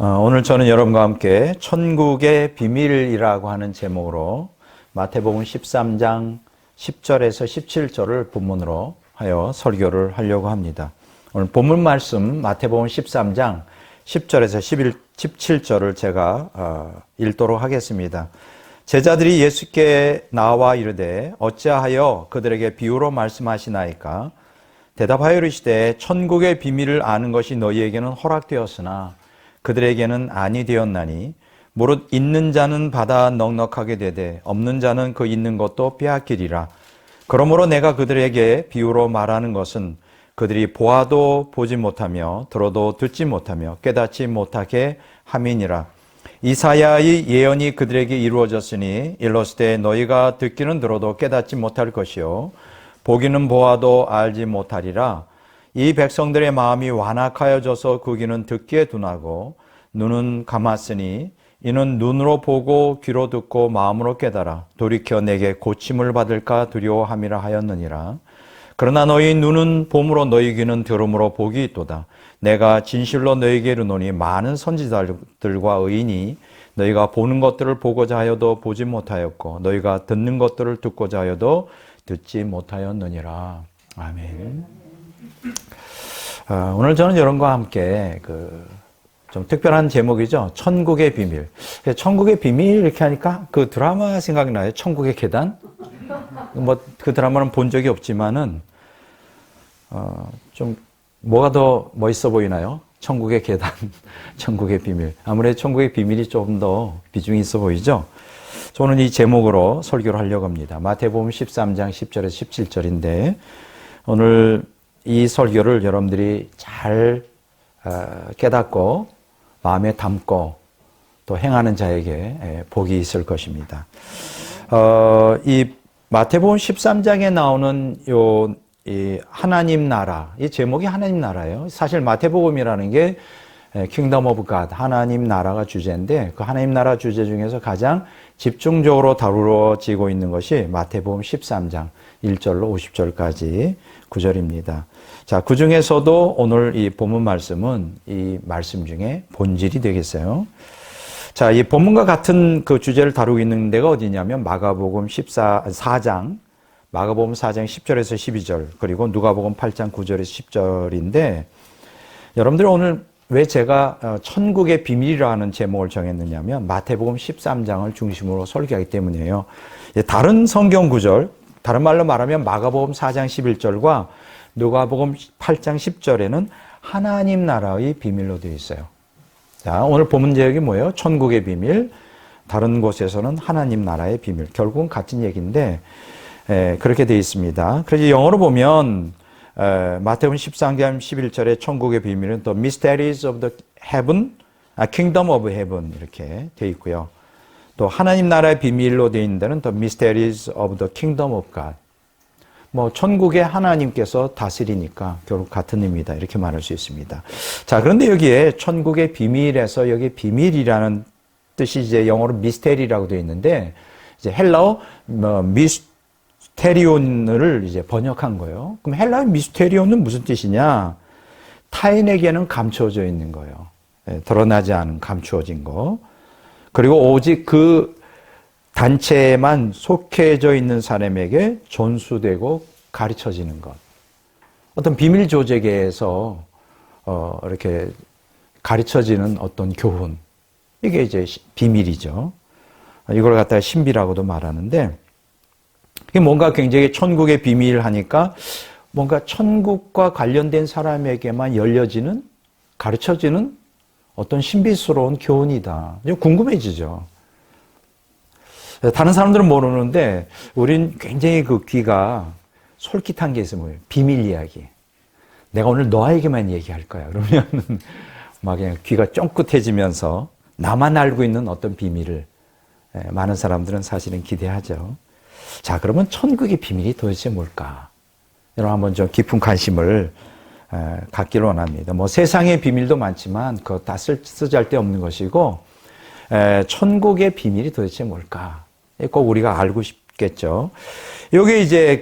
오늘 저는 여러분과 함께 천국의 비밀이라고 하는 제목으로 마태복음 13장 10절에서 17절을 본문으로 하여 설교를 하려고 합니다. 오늘 본문 말씀 마태복음 13장 10절에서 17절을 제가 읽도록 하겠습니다. 제자들이 예수께 나와 이르되 어찌하여 그들에게 비유로 말씀하시나이까? 대답하여 이르시되 천국의 비밀을 아는 것이 너희에게는 허락되었으나 그들에게는 아니 되었나니 무릇 있는 자는 받아 넉넉하게 되되 없는 자는 그 있는 것도 빼앗기리라. 그러므로 내가 그들에게 비유로 말하는 것은 그들이 보아도 보지 못하며 들어도 듣지 못하며 깨닫지 못하게 함이니라. 이사야의 예언이 그들에게 이루어졌으니 일러스되 너희가 듣기는 들어도 깨닫지 못할 것이요 보기는 보아도 알지 못하리라. 이 백성들의 마음이 완악하여져서 그 귀는 듣기에 둔하고 눈은 감았으니 이는 눈으로 보고 귀로 듣고 마음으로 깨달아 돌이켜 내게 고침을 받을까 두려워함이라 하였느니라. 그러나 너희 눈은 봄으로 너희 귀는 들음으로 복이 있도다. 내가 진실로 너희에게 이르노니 많은 선지자들과 의인이 너희가 보는 것들을 보고자 하여도 보지 못하였고 너희가 듣는 것들을 듣고자 하여도 듣지 못하였느니라. 아멘. 오늘 저는 여러분과 함께 좀 특별한 제목이죠. 천국의 비밀. 천국의 비밀 이렇게 하니까 그 드라마 생각이 나요. 천국의 계단. 그 드라마는 본 적이 없지만은 좀 뭐가 더 멋있어 보이나요? 천국의 계단, 천국의 비밀. 아무래도 천국의 비밀이 조금 더 비중이 있어 보이죠. 저는 이 제목으로 설교를 하려고 합니다. 마태복음 13장 10절에서 17절인데 오늘 이 설교를 여러분들이 잘 깨닫고 마음에 담고 또 행하는 자에게 복이 있을 것입니다. 이 마태복음 13장에 나오는 이 하나님 나라, 이 제목이 하나님 나라예요. 사실 마태복음이라는 게 킹덤 오브 갓, 하나님 나라가 주제인데 그 하나님 나라 주제 중에서 가장 집중적으로 다루어지고 있는 것이 마태복음 13장 1절로 50절까지 구절입니다. 자, 그 중에서도 오늘 이 본문 말씀은 이 말씀 중에 본질이 되겠어요. 자, 이 본문과 같은 그 주제를 다루고 있는 데가 어디냐면 마가복음 4장 10절에서 12절, 그리고 누가복음 8장 9절에서 10절인데 여러분들 오늘 왜 제가 천국의 비밀이라는 제목을 정했느냐면 마태복음 13장을 중심으로 설교하기 때문이에요. 다른 성경 구절, 다른 말로 말하면 마가복음 4장 11절과 누가복음 8장 10절에는 하나님 나라의 비밀로 되어 있어요. 자, 오늘 본문 제목이 뭐예요? 천국의 비밀, 다른 곳에서는 하나님 나라의 비밀. 결국은 같은 얘기인데 그렇게 되어 있습니다. 그래서 영어로 보면 마태복음 13장 11절에 천국의 비밀은 The Mysteries of the Heaven, Kingdom of Heaven 이렇게 되어 있고요. 또 하나님 나라의 비밀로 되어 있는 데는 The Mysteries of the Kingdom of God. 천국의 하나님께서 다스리니까 결국 같은 의미다 이렇게 말할 수 있습니다. 자, 그런데 여기에 천국의 비밀에서 여기 비밀이라는 뜻이 이제 영어로 미스테리라고 되어 있는데 이제 헬라어 미스테리온을 이제 번역한 거예요. 그럼 헬라어 미스테리온은 무슨 뜻이냐? 타인에게는 감추어져 있는 거예요. 드러나지 않은 감추어진 거. 그리고 오직 그 단체에만 속해져 있는 사람에게 전수되고 가르쳐지는 것. 어떤 비밀 조직에서 이렇게 가르쳐지는 어떤 교훈. 이게 이제 비밀이죠. 이걸 갖다가 신비라고도 말하는데 이게 뭔가 굉장히 천국의 비밀 하니까 뭔가 천국과 관련된 사람에게만 열려지는, 가르쳐지는 어떤 신비스러운 교훈이다. 궁금해지죠. 다른 사람들은 모르는데 우린 굉장히 그 귀가 솔깃한 게 있어요. 비밀 이야기. 내가 오늘 너에게만 얘기할 거야. 그러면 막 그냥 귀가 쫑긋해지면서 나만 알고 있는 어떤 비밀을 많은 사람들은 사실은 기대하죠. 자, 그러면 천국의 비밀이 도대체 뭘까? 여러분 한번 좀 깊은 관심을 갖기를 원합니다. 세상의 비밀도 많지만 그거 다 쓰잘데없는 것이고 천국의 비밀이 도대체 뭘까? 꼭 우리가 알고 싶겠죠. 요게 이제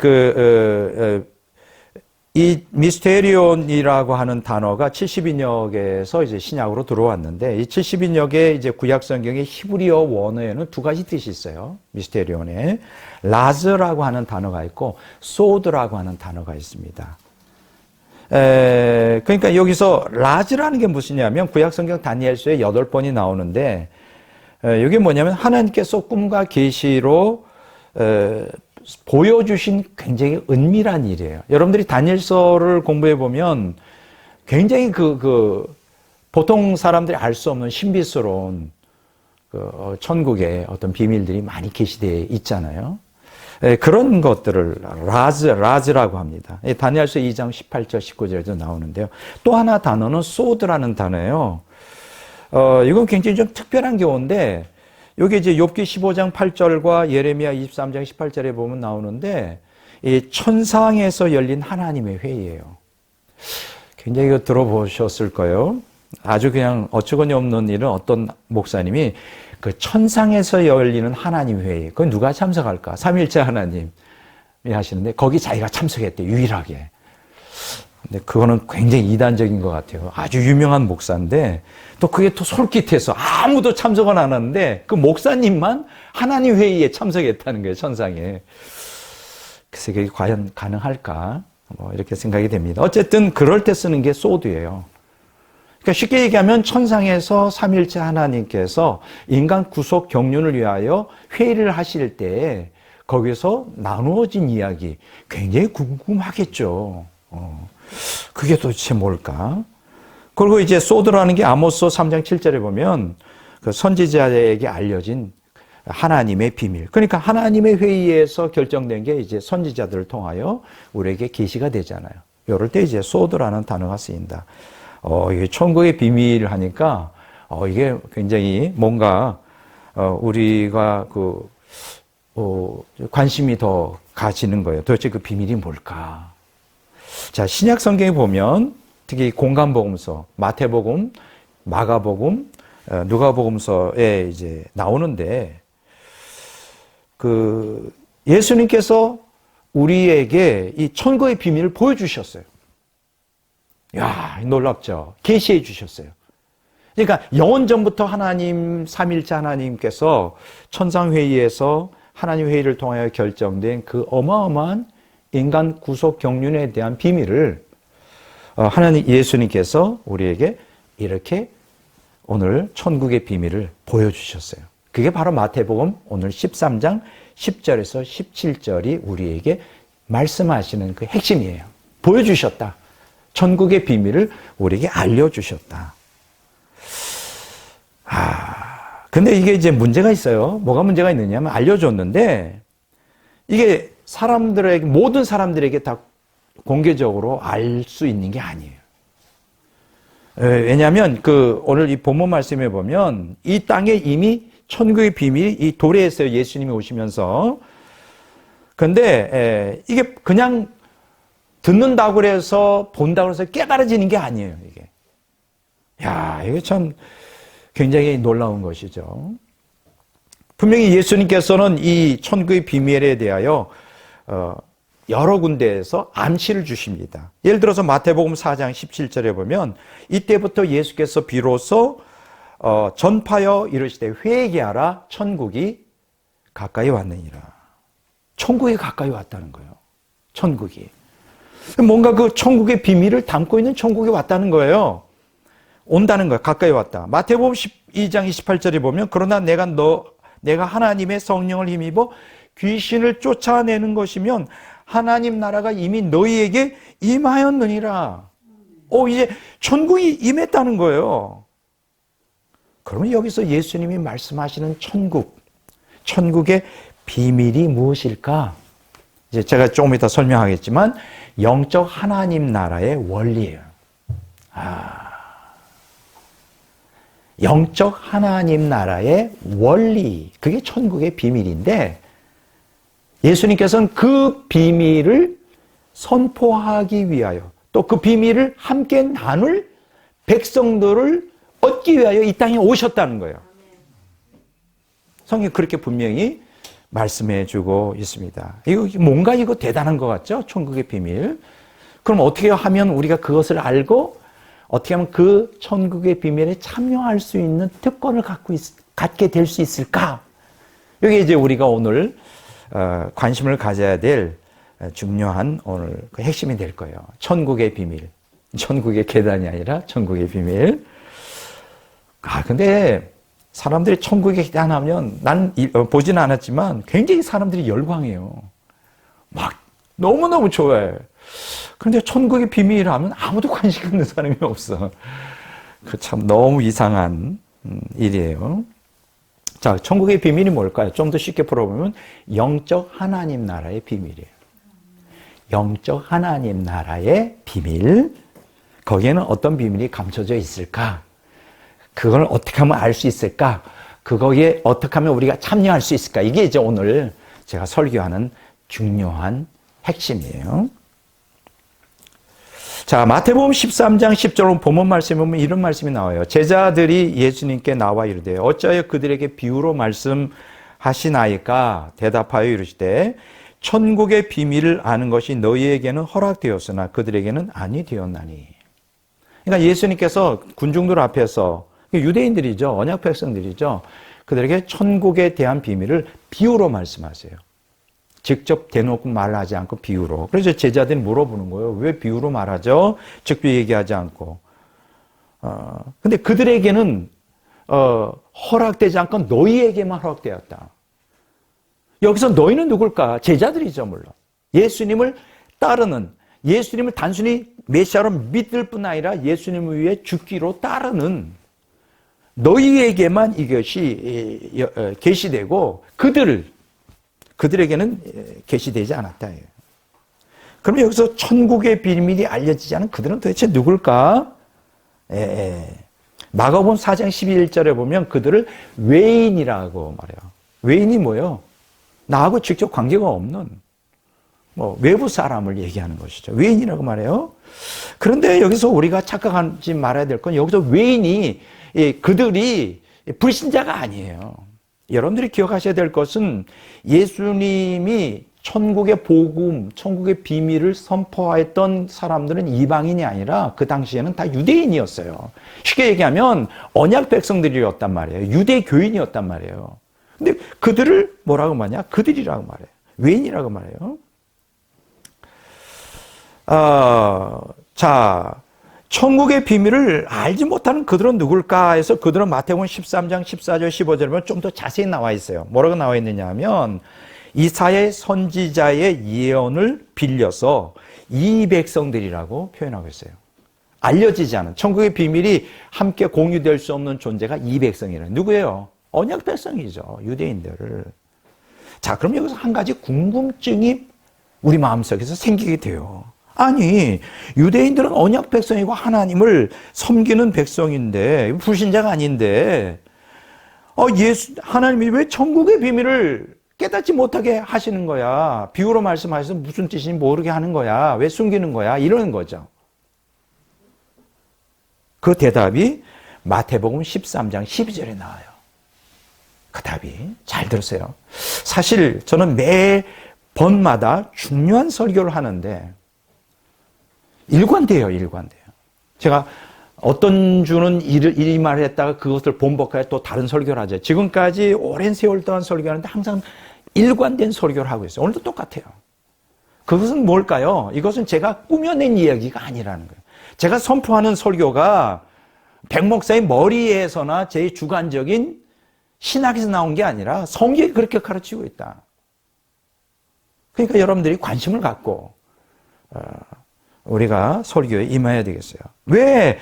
이 미스테리온이라고 하는 단어가 70인역에서 이제 신약으로 들어왔는데, 이 70인역의 이제 구약 성경의 히브리어 원어에는 두 가지 뜻이 있어요. 미스테리온에 라즈라고 하는 단어가 있고 소드라고 하는 단어가 있습니다. 그러니까 여기서 라즈라는 게 무엇이냐면 구약 성경 다니엘서에 8번이 나오는데, 이게 뭐냐면 하나님께서 꿈과 계시로 보여주신 굉장히 은밀한 일이에요. 여러분들이 다니엘서를 공부해 보면 굉장히 보통 사람들이 알 수 없는 신비스러운 천국의 어떤 비밀들이 많이 계시되어 있잖아요. 그런 것들을 라즈라고 합니다. 다니엘서 2장 18절 19절에도 나오는데요. 또 하나 단어는 소드라는 단어예요. 이건 굉장히 좀 특별한 경우인데, 여기 이제 욥기 15장 8절과 예레미야 23장 18절에 보면 나오는데, 이 천상에서 열린 하나님의 회의예요. 굉장히 이거 들어보셨을 거예요. 아주 그냥 어처구니 없는 일은 어떤 목사님이 그 천상에서 열리는 하나님 회의, 그건 누가 참석할까? 삼위일체 하나님이 하시는데 거기 자기가 참석했대, 유일하게. 근데 그거는 굉장히 이단적인 것 같아요. 아주 유명한 목사인데 또 그게 또 솔깃해서 아무도 참석은 안 하는데 그 목사님만 하나님 회의에 참석했다는 거예요, 천상에. 그래서 그게 과연 가능할까? 이렇게 생각이 됩니다. 어쨌든 그럴 때 쓰는 게 소드예요. 그러니까 쉽게 얘기하면 천상에서 삼위일체 하나님께서 인간 구속 경륜을 위하여 회의를 하실 때 거기서 나누어진 이야기 굉장히 궁금하겠죠. 그게 도대체 뭘까? 그리고 이제 소드라는 게 아모스 3장 7절에 보면 그 선지자에게 알려진 하나님의 비밀. 그러니까 하나님의 회의에서 결정된 게 이제 선지자들을 통하여 우리에게 계시가 되잖아요. 이럴 때 이제 소드라는 단어가 쓰인다. 이게 천국의 비밀을 하니까 이게 굉장히 뭔가 우리가 관심이 더 가지는 거예요. 도대체 그 비밀이 뭘까? 자, 신약 성경에 보면 특히 공간복음서, 마태복음, 마가복음, 누가복음서에 이제 나오는데 예수님께서 우리에게 이 천국의 비밀을 보여주셨어요. 야, 놀랍죠? 계시해 주셨어요. 그러니까 영원 전부터 하나님, 삼일체 하나님께서 천상회의에서 하나님 회의를 통하여 결정된 그 어마어마한 인간 구속 경륜에 대한 비밀을 하나님 예수님께서 우리에게 이렇게 오늘 천국의 비밀을 보여주셨어요. 그게 바로 마태복음 오늘 13장 10절에서 17절이 우리에게 말씀하시는 그 핵심이에요. 보여주셨다. 천국의 비밀을 우리에게 알려주셨다. 근데 이게 이제 문제가 있어요. 뭐가 문제가 있느냐면 알려줬는데 이게 모든 사람들에게 다 공개적으로 알 수 있는 게 아니에요. 왜냐하면 오늘 이 본문 말씀에 보면 이 땅에 이미 천국의 비밀이 이 도래에 있어요. 예수님이 오시면서. 근데 이게 그냥 듣는다고 해서 본다고 해서 깨달아지는 게 아니에요, 이게. 이게 참 굉장히 놀라운 것이죠. 분명히 예수님께서는 이 천국의 비밀에 대하여 여러 군데에서 암시를 주십니다. 예를 들어서 마태복음 4장 17절에 보면 이때부터 예수께서 비로소 전파하여 이르시되 회개하라 천국이 가까이 왔느니라. 천국이 가까이 왔다는 거예요. 천국이. 뭔가 그 천국의 비밀을 담고 있는 천국이 왔다는 거예요. 온다는 거예요. 가까이 왔다. 마태복음 12장 28절에 보면 그러나 내가 하나님의 성령을 힘입어 귀신을 쫓아내는 것이면 하나님 나라가 이미 너희에게 임하였느니라. 이제 천국이 임했다는 거예요. 그러면 여기서 예수님이 말씀하시는 천국의 비밀이 무엇일까? 이제 제가 조금 이따 설명하겠지만 영적 하나님 나라의 원리예요. 영적 하나님 나라의 원리, 그게 천국의 비밀인데 예수님께서는 그 비밀을 선포하기 위하여 또 그 비밀을 함께 나눌 백성들을 얻기 위하여 이 땅에 오셨다는 거예요. 성경이 그렇게 분명히 말씀해 주고 있습니다. 이거 대단한 것 같죠? 천국의 비밀. 그럼 어떻게 하면 우리가 그것을 알고 어떻게 하면 그 천국의 비밀에 참여할 수 있는 특권을 갖게 될 수 있을까? 이게 이제 우리가 오늘 관심을 가져야 될 중요한 오늘 그 핵심이 될 거예요. 천국의 비밀. 천국의 계단이 아니라 천국의 비밀. 근데 사람들이 천국의 계단 하면 난 보지는 않았지만 굉장히 사람들이 열광해요. 막 너무너무 좋아해. 그런데 천국의 비밀이라면 아무도 관심 없는 사람이 없어. 그 참 너무 이상한 일이에요. 자, 천국의 비밀이 뭘까요? 좀 더 쉽게 풀어보면 영적 하나님 나라의 비밀이에요. 영적 하나님 나라의 비밀. 거기에는 어떤 비밀이 감춰져 있을까? 그걸 어떻게 하면 알 수 있을까? 그거에 어떻게 하면 우리가 참여할 수 있을까? 이게 이제 오늘 제가 설교하는 중요한 핵심이에요. 자, 마태복음 13장 10절 본문 말씀에 보면 이런 말씀이 나와요. 제자들이 예수님께 나와 이르되 어찌하여 그들에게 비유로 말씀하시나이까? 대답하여 이르시되 천국의 비밀을 아는 것이 너희에게는 허락되었으나 그들에게는 아니 되었나니. 그러니까 예수님께서 군중들 앞에서 유대인들이죠. 언약 백성들이죠. 그들에게 천국에 대한 비밀을 비유로 말씀하세요. 직접 대놓고 말하지 않고 비유로. 그래서 제자들이 물어보는 거예요. 왜 비유로 말하죠? 직접 얘기하지 않고. 근데 그들에게는 허락되지 않고 너희에게만 허락되었다. 여기서 너희는 누굴까? 제자들이죠, 물론. 예수님을 따르는, 예수님을 단순히 메시아로 믿을 뿐 아니라 예수님을 위해 죽기로 따르는 너희에게만 이것이 계시되고 그들에게는 계시되지 않았다. 그러면 여기서 천국의 비밀이 알려지지 않은 그들은 도대체 누굴까? 마가복음 4장 11절에 보면 그들을 외인이라고 말해요. 외인이 뭐예요? 나하고 직접 관계가 없는 외부 사람을 얘기하는 것이죠. 외인이라고 말해요. 그런데 여기서 우리가 착각하지 말아야 될 건 여기서 외인이 그들이 불신자가 아니에요. 여러분들이 기억하셔야 될 것은 예수님이 천국의 복음, 천국의 비밀을 선포했던 사람들은 이방인이 아니라 그 당시에는 다 유대인이었어요. 쉽게 얘기하면 언약 백성들이었단 말이에요. 유대교인이었단 말이에요. 근데 그들을 뭐라고 말하냐? 그들이라고 말해요. 외인이라고 말해요. 자, 천국의 비밀을 알지 못하는 그들은 누굴까 해서 그들은 마태복음 13장 14절 15절에 보면 좀 더 자세히 나와 있어요. 뭐라고 나와 있느냐 하면 이사야 선지자의 예언을 빌려서 이 백성들이라고 표현하고 있어요. 알려지지 않은 천국의 비밀이 함께 공유될 수 없는 존재가 이 백성이래요. 누구예요? 언약 백성이죠. 유대인들. 자, 그럼 여기서 한 가지 궁금증이 우리 마음속에서 생기게 돼요. 아니, 유대인들은 언약 백성이고 하나님을 섬기는 백성인데 불신자가 아닌데 하나님이 왜 천국의 비밀을 깨닫지 못하게 하시는 거야? 비유로 말씀하셔서 무슨 뜻인지 모르게 하는 거야? 왜 숨기는 거야? 이러는 거죠. 그 대답이 마태복음 13장 12절에 나와요. 그 답이 잘 들으세요. 사실 저는 매번마다 중요한 설교를 하는데 일관돼요. 제가 어떤 주는 이 말을 했다가 그것을 본복하여 또 다른 설교를 하죠. 지금까지 오랜 세월 동안 설교하는데 항상 일관된 설교를 하고 있어요. 오늘도 똑같아요. 그것은 뭘까요? 이것은 제가 꾸며낸 이야기가 아니라는 거예요. 제가 선포하는 설교가 백 목사의 머리에서나 제 주관적인 신학에서 나온 게 아니라 성경이 그렇게 가르치고 있다. 그러니까 여러분들이 관심을 갖고 우리가 설교에 임해야 되겠어요. 왜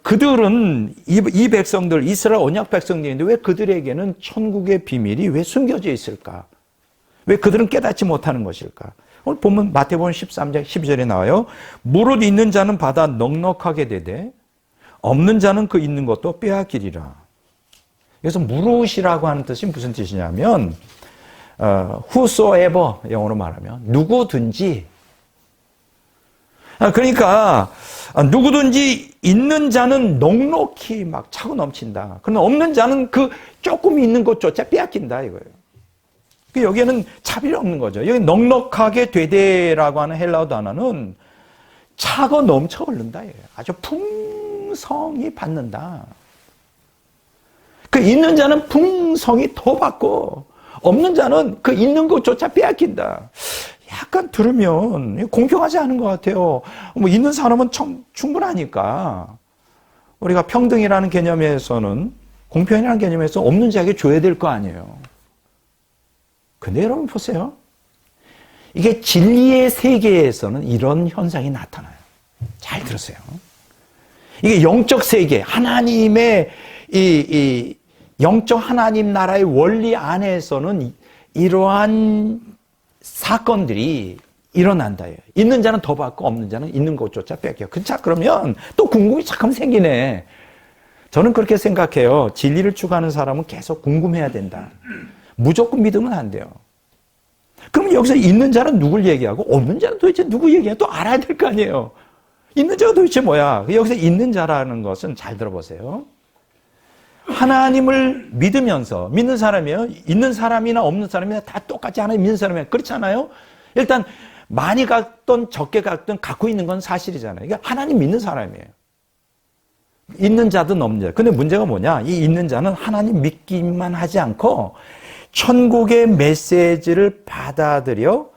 그들은 이 백성들 이스라엘 언약 백성들인데 왜 그들에게는 천국의 비밀이 왜 숨겨져 있을까? 왜 그들은 깨닫지 못하는 것일까? 오늘 보면 마태복음 13장 12절에 나와요. 무릇 있는 자는 받아 넉넉하게 되되 없는 자는 그 있는 것도 빼앗기리라. 그래서 무릇이라고 하는 뜻이 무슨 뜻이냐면 whosoever 영어로 말하면 누구든지 그러니까 누구든지 있는 자는 넉넉히 막 차고 넘친다. 그러나 없는 자는 그 조금 있는 것조차 빼앗긴다 이거예요. 여기에는 차별이 없는 거죠. 여기 넉넉하게 되되라고 하는 헬라어 단어는 차고 넘쳐 흐른다. 아주 풍성히 받는다. 그 있는 자는 풍성히 더 받고 없는 자는 그 있는 것조차 빼앗긴다. 약간 들으면 공평하지 않은 것 같아요. 뭐 있는 사람은 충분하니까 우리가 평등이라는 개념에서는 공평이라는 개념에서 없는 자에게 줘야 될 거 아니에요. 근데 여러분 보세요. 이게 진리의 세계에서는 이런 현상이 나타나요. 잘 들으세요. 이게 영적 세계, 하나님의 이 영적 하나님 나라의 원리 안에서는 이러한 사건들이 일어난다. 있는 자는 더 받고 없는 자는 있는 것조차 뺏겨. 자, 그러면 또 궁금이 잠깐 생기네. 저는 그렇게 생각해요. 진리를 추구하는 사람은 계속 궁금해야 된다. 무조건 믿으면 안 돼요. 그럼 여기서 있는 자는 누굴 얘기하고 없는 자는 도대체 누구 얘기해? 또 알아야 될 거 아니에요. 있는 자가 도대체 뭐야? 여기서 있는 자라는 것은 잘 들어보세요. 하나님을 믿으면서 믿는 사람이에요. 있는 사람이나 없는 사람이나 다 똑같이 하나님 믿는 사람이에요. 그렇지 않아요? 일단 많이 갖든 적게 갖든 갖고 있는 건 사실이잖아요. 그러니까 하나님 믿는 사람이에요. 있는 자든 없는 자. 근데 문제가 뭐냐? 이 있는 자는 하나님 믿기만 하지 않고 천국의 메시지를 받아들여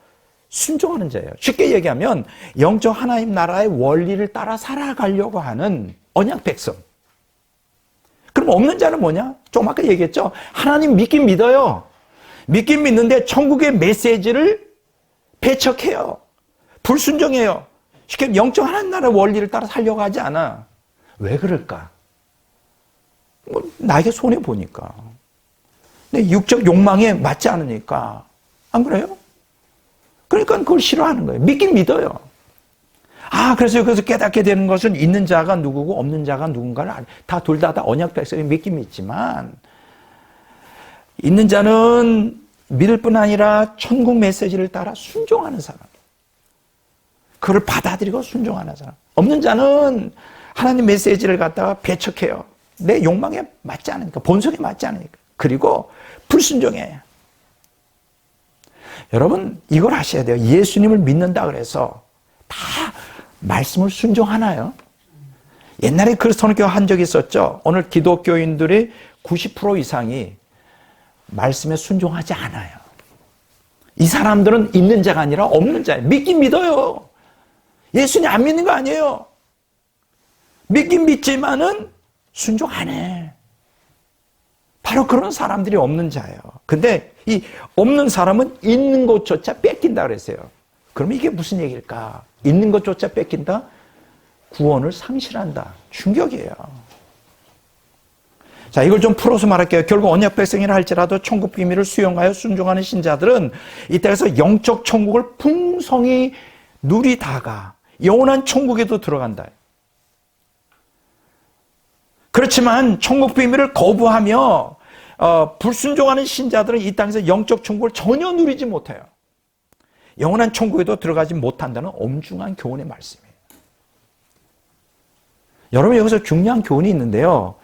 순종하는 자예요. 쉽게 얘기하면 영적 하나님 나라의 원리를 따라 살아가려고 하는 언약 백성. 그럼 없는 자는 뭐냐? 좀 아까 얘기했죠. 하나님 믿긴 믿어요. 믿긴 믿는데 천국의 메시지를 배척해요. 불순종해요. 쉽게 영적 하나님 나라의 원리를 따라 살려고 하지 않아. 왜 그럴까? 뭐 나에게 손해보니까. 내 육적 욕망에 맞지 않으니까. 안 그래요? 그러니까 그걸 싫어하는 거예요. 믿긴 믿어요. 그래서 여기서 깨닫게 되는 것은 있는 자가 누구고 없는 자가 누군가를 다 둘 다 언약 백성이 믿긴 믿지만 있는 자는 믿을 뿐 아니라 천국 메시지를 따라 순종하는 사람. 그걸 받아들이고 순종하는 사람. 없는 자는 하나님 메시지를 갖다가 배척해요. 내 욕망에 맞지 않으니까, 본성에 맞지 않으니까. 그리고 불순종해요. 여러분 이걸 아셔야 돼요. 예수님을 믿는다 그래서 다 말씀을 순종하나요? 옛날에 그리스도교 한 적이 있었죠. 오늘 기독교인들의 90% 이상이 말씀에 순종하지 않아요. 이 사람들은 있는 자가 아니라 없는 자예요. 믿긴 믿어요. 예수님 안 믿는 거 아니에요. 믿긴 믿지만은 순종 안 해. 바로 그런 사람들이 없는 자예요. 근데 이 없는 사람은 있는 것조차 뺏긴다 그랬어요. 그러면 이게 무슨 얘기일까? 있는 것조차 뺏긴다? 구원을 상실한다. 충격이에요. 자, 이걸 좀 풀어서 말할게요. 결국 언약 백성이라 할지라도 천국 비밀을 수용하여 순종하는 신자들은 이 땅에서 영적 천국을 풍성히 누리다가 영원한 천국에도 들어간다. 그렇지만 천국 비밀을 거부하며 불순종하는 신자들은 이 땅에서 영적 천국을 전혀 누리지 못해요. 영원한 천국에도 들어가지 못한다는 엄중한 교훈의 말씀이에요. 여러분 여기서 중요한 교훈이 있는데요.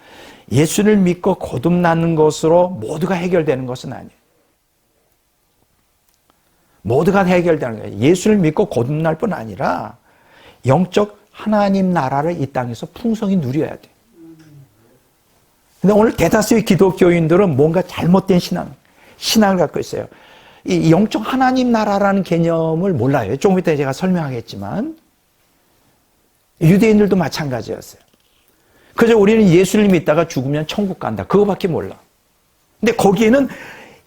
예수를 믿고 거듭나는 것으로 모두가 해결되는 것은 아니에요. 모두가 해결되는 거예요. 예수를 믿고 거듭날 뿐 아니라 영적 하나님 나라를 이 땅에서 풍성히 누려야 돼요. 근데 오늘 대다수의 기독교인들은 뭔가 잘못된 신앙을 갖고 있어요. 이 영적 하나님 나라라는 개념을 몰라요. 조금 이따 제가 설명하겠지만 유대인들도 마찬가지였어요. 그저 우리는 예수를 믿다가 죽으면 천국 간다. 그거밖에 몰라. 근데 거기에는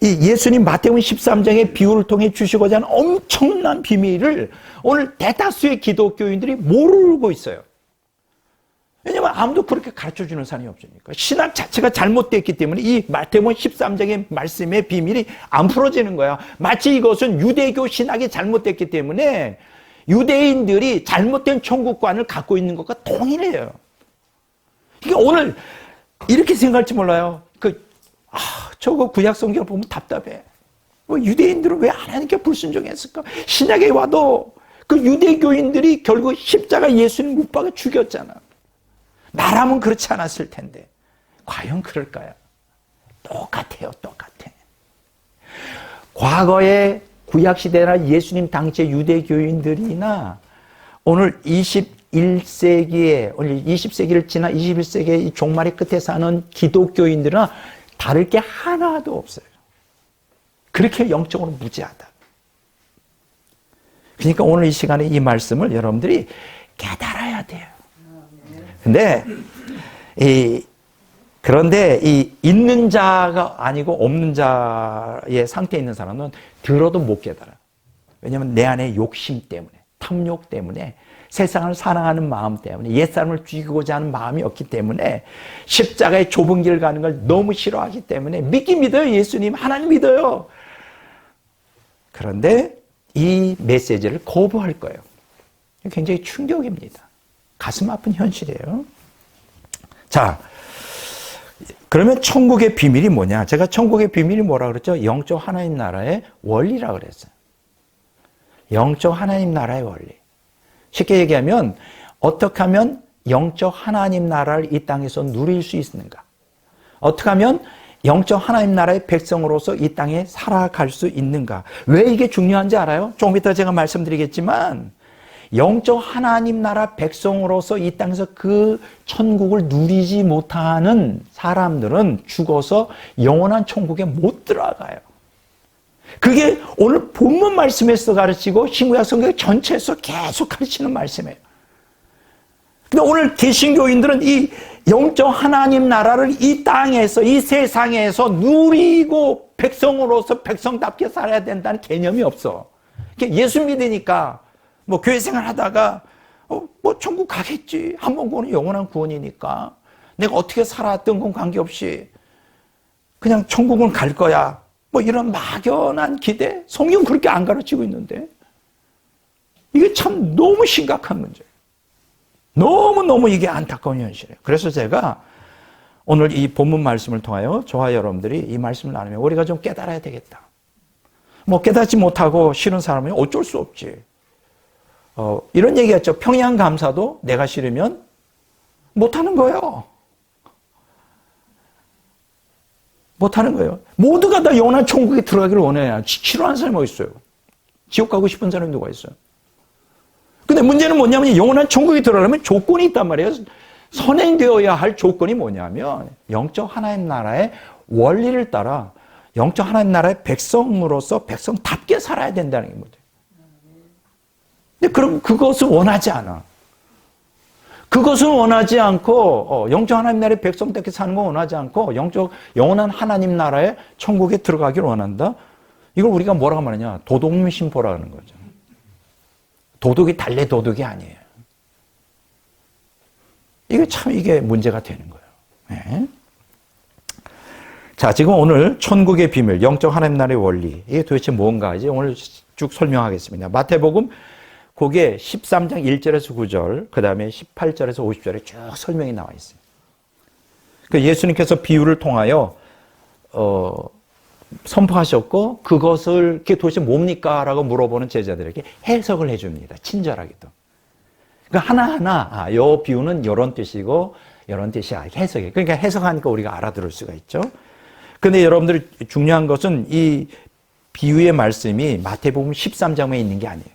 이 예수님 마태복음 13장의 비유를 통해 주시고자 하는 엄청난 비밀을 오늘 대다수의 기독교인들이 모르고 있어요. 왜냐하면 아무도 그렇게 가르쳐주는 사람이 없으니까. 신학 자체가 잘못됐기 때문에 이 마태복음 13장의 말씀의 비밀이 안 풀어지는 거야. 마치 이것은 유대교 신학이 잘못됐기 때문에 유대인들이 잘못된 천국관을 갖고 있는 것과 동일해요. 그러니까 오늘 이렇게 생각할지 몰라요. 저거 구약 성경을 보면 답답해. 유대인들은 왜 하나님께 불순종했을까? 신약에 와도 그 유대교인들이 결국 십자가 예수님 못 박아 죽였잖아. 나라면 그렇지 않았을 텐데 과연 그럴까요? 똑같아요. 똑같아. 과거에 구약시대나 예수님 당시의 유대교인들이나 오늘 21세기에, 오늘 20세기를 지나 21세기의 이 종말의 끝에 사는 기독교인들은 다를 게 하나도 없어요. 그렇게 영적으로 무지하다. 그러니까 오늘 이 시간에 이 말씀을 여러분들이 깨달아야 돼요. 그런데 이 있는 자가 아니고 없는 자의 상태에 있는 사람은 들어도 못 깨달아요. 왜냐하면 내 안에 욕심 때문에, 탐욕 때문에, 세상을 사랑하는 마음 때문에, 옛사람을 죽이고자 하는 마음이 없기 때문에, 십자가의 좁은 길 가는 걸 너무 싫어하기 때문에 믿긴 믿어요. 예수님, 하나님 믿어요. 그런데 이 메시지를 거부할 거예요. 굉장히 충격입니다. 가슴 아픈 현실이에요. 자, 그러면 천국의 비밀이 뭐냐? 제가 천국의 비밀이 뭐라 그랬죠? 영적 하나님 나라의 원리라 그랬어요. 영적 하나님 나라의 원리. 쉽게 얘기하면 어떻게 하면 영적 하나님 나라를 이 땅에서 누릴 수 있는가? 어떻게 하면 영적 하나님 나라의 백성으로서 이 땅에 살아갈 수 있는가? 왜 이게 중요한지 알아요? 조금 이따 제가 말씀드리겠지만 영적 하나님 나라 백성으로서 이 땅에서 그 천국을 누리지 못하는 사람들은 죽어서 영원한 천국에 못 들어가요. 그게 오늘 본문 말씀에서 가르치고 신구약 성경 전체에서 계속 가르치는 말씀이에요. 근데 오늘 개신교인들은 이 영적 하나님 나라를 이 땅에서, 이 세상에서 누리고 백성으로서 백성답게 살아야 된다는 개념이 없어. 예수 믿으니까 뭐 교회 생활 하다가 뭐 천국 가겠지. 한 번 구원은 영원한 구원이니까 내가 어떻게 살았던 건 관계없이 그냥 천국은 갈 거야. 뭐 이런 막연한 기대? 성경 그렇게 안 가르치고 있는데 이게 참 너무 심각한 문제예요. 너무너무 이게 안타까운 현실이에요. 그래서 제가 오늘 이 본문 말씀을 통하여 저와 여러분들이 이 말씀을 나누면 우리가 좀 깨달아야 되겠다. 뭐 깨닫지 못하고 싫은 사람은 어쩔 수 없지. 이런 얘기했죠. 평양 감사도 내가 싫으면 못하는 거예요. 못하는 거예요. 모두가 다 영원한 천국에 들어가기를 원해야. 싫어하는 사람이 어디 있어요? 지옥 가고 싶은 사람이 누가 있어요? 근데 문제는 뭐냐면 영원한 천국에 들어가려면 조건이 있단 말이에요. 선행되어야 할 조건이 뭐냐면 영적 하나님 나라의 원리를 따라 영적 하나님 나라의 백성으로서 백성답게 살아야 된다는 게 문제예요. 근데 그럼 그것을 원하지 않아. 그것을 원하지 않고 영적 하나님 나라의 백성답게 사는 거 원하지 않고 영원한 하나님 나라의 천국에 들어가기를 원한다. 이걸 우리가 뭐라고 말하냐? 도덕심포라는 거죠. 도덕이 달래 도덕이 아니에요. 이게 문제가 되는 거예요. 네. 자, 지금 오늘 천국의 비밀, 영적 하나님 나라의 원리, 이게 도대체 뭔가 이제 오늘 쭉 설명하겠습니다. 마태복음 거기에 13장 1절에서 9절, 그 다음에 18절에서 50절에 쭉 설명이 나와 있어요. 그 예수님께서 비유를 통하여 선포하셨고 그것을 그게 도대체 뭡니까? 라고 물어보는 제자들에게 해석을 해줍니다. 친절하게도. 그러니까 하나하나 이 비유는 이런 뜻이고 이런 뜻이야. 해석이. 그러니까 해석하니까 우리가 알아들을 수가 있죠. 그런데 여러분들 중요한 것은 이 비유의 말씀이 마태복음 13장에 있는 게 아니에요.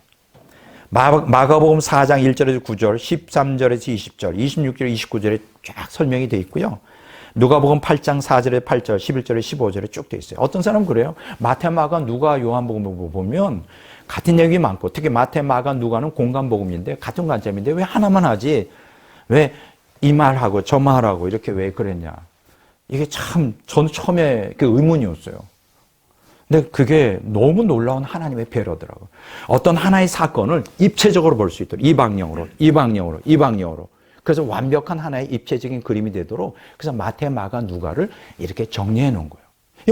마가복음 4장 1절에서 9절, 13절에서 20절, 26절, 29절에 쫙 설명이 되어 있고요. 누가복음 8장 4절에 8절, 11절에 15절에 쭉 되어 있어요. 어떤 사람은 그래요. 마태, 마가, 누가, 요한복음 보면 같은 얘기 많고 특히 마태, 마가, 누가는 공간복음인데 같은 관점인데 왜 하나만 하지? 왜 이 말하고 저 말하고 이렇게 왜 그랬냐? 이게 참 저는 처음에 그 의문이었어요. 근데 그게 너무 놀라운 하나님의 배려더라고요. 어떤 하나의 사건을 입체적으로 볼 수 있도록 이 방향으로 그래서 완벽한 하나의 입체적인 그림이 되도록 그래서 마태, 마가, 누가를 이렇게 정리해 놓은 거예요.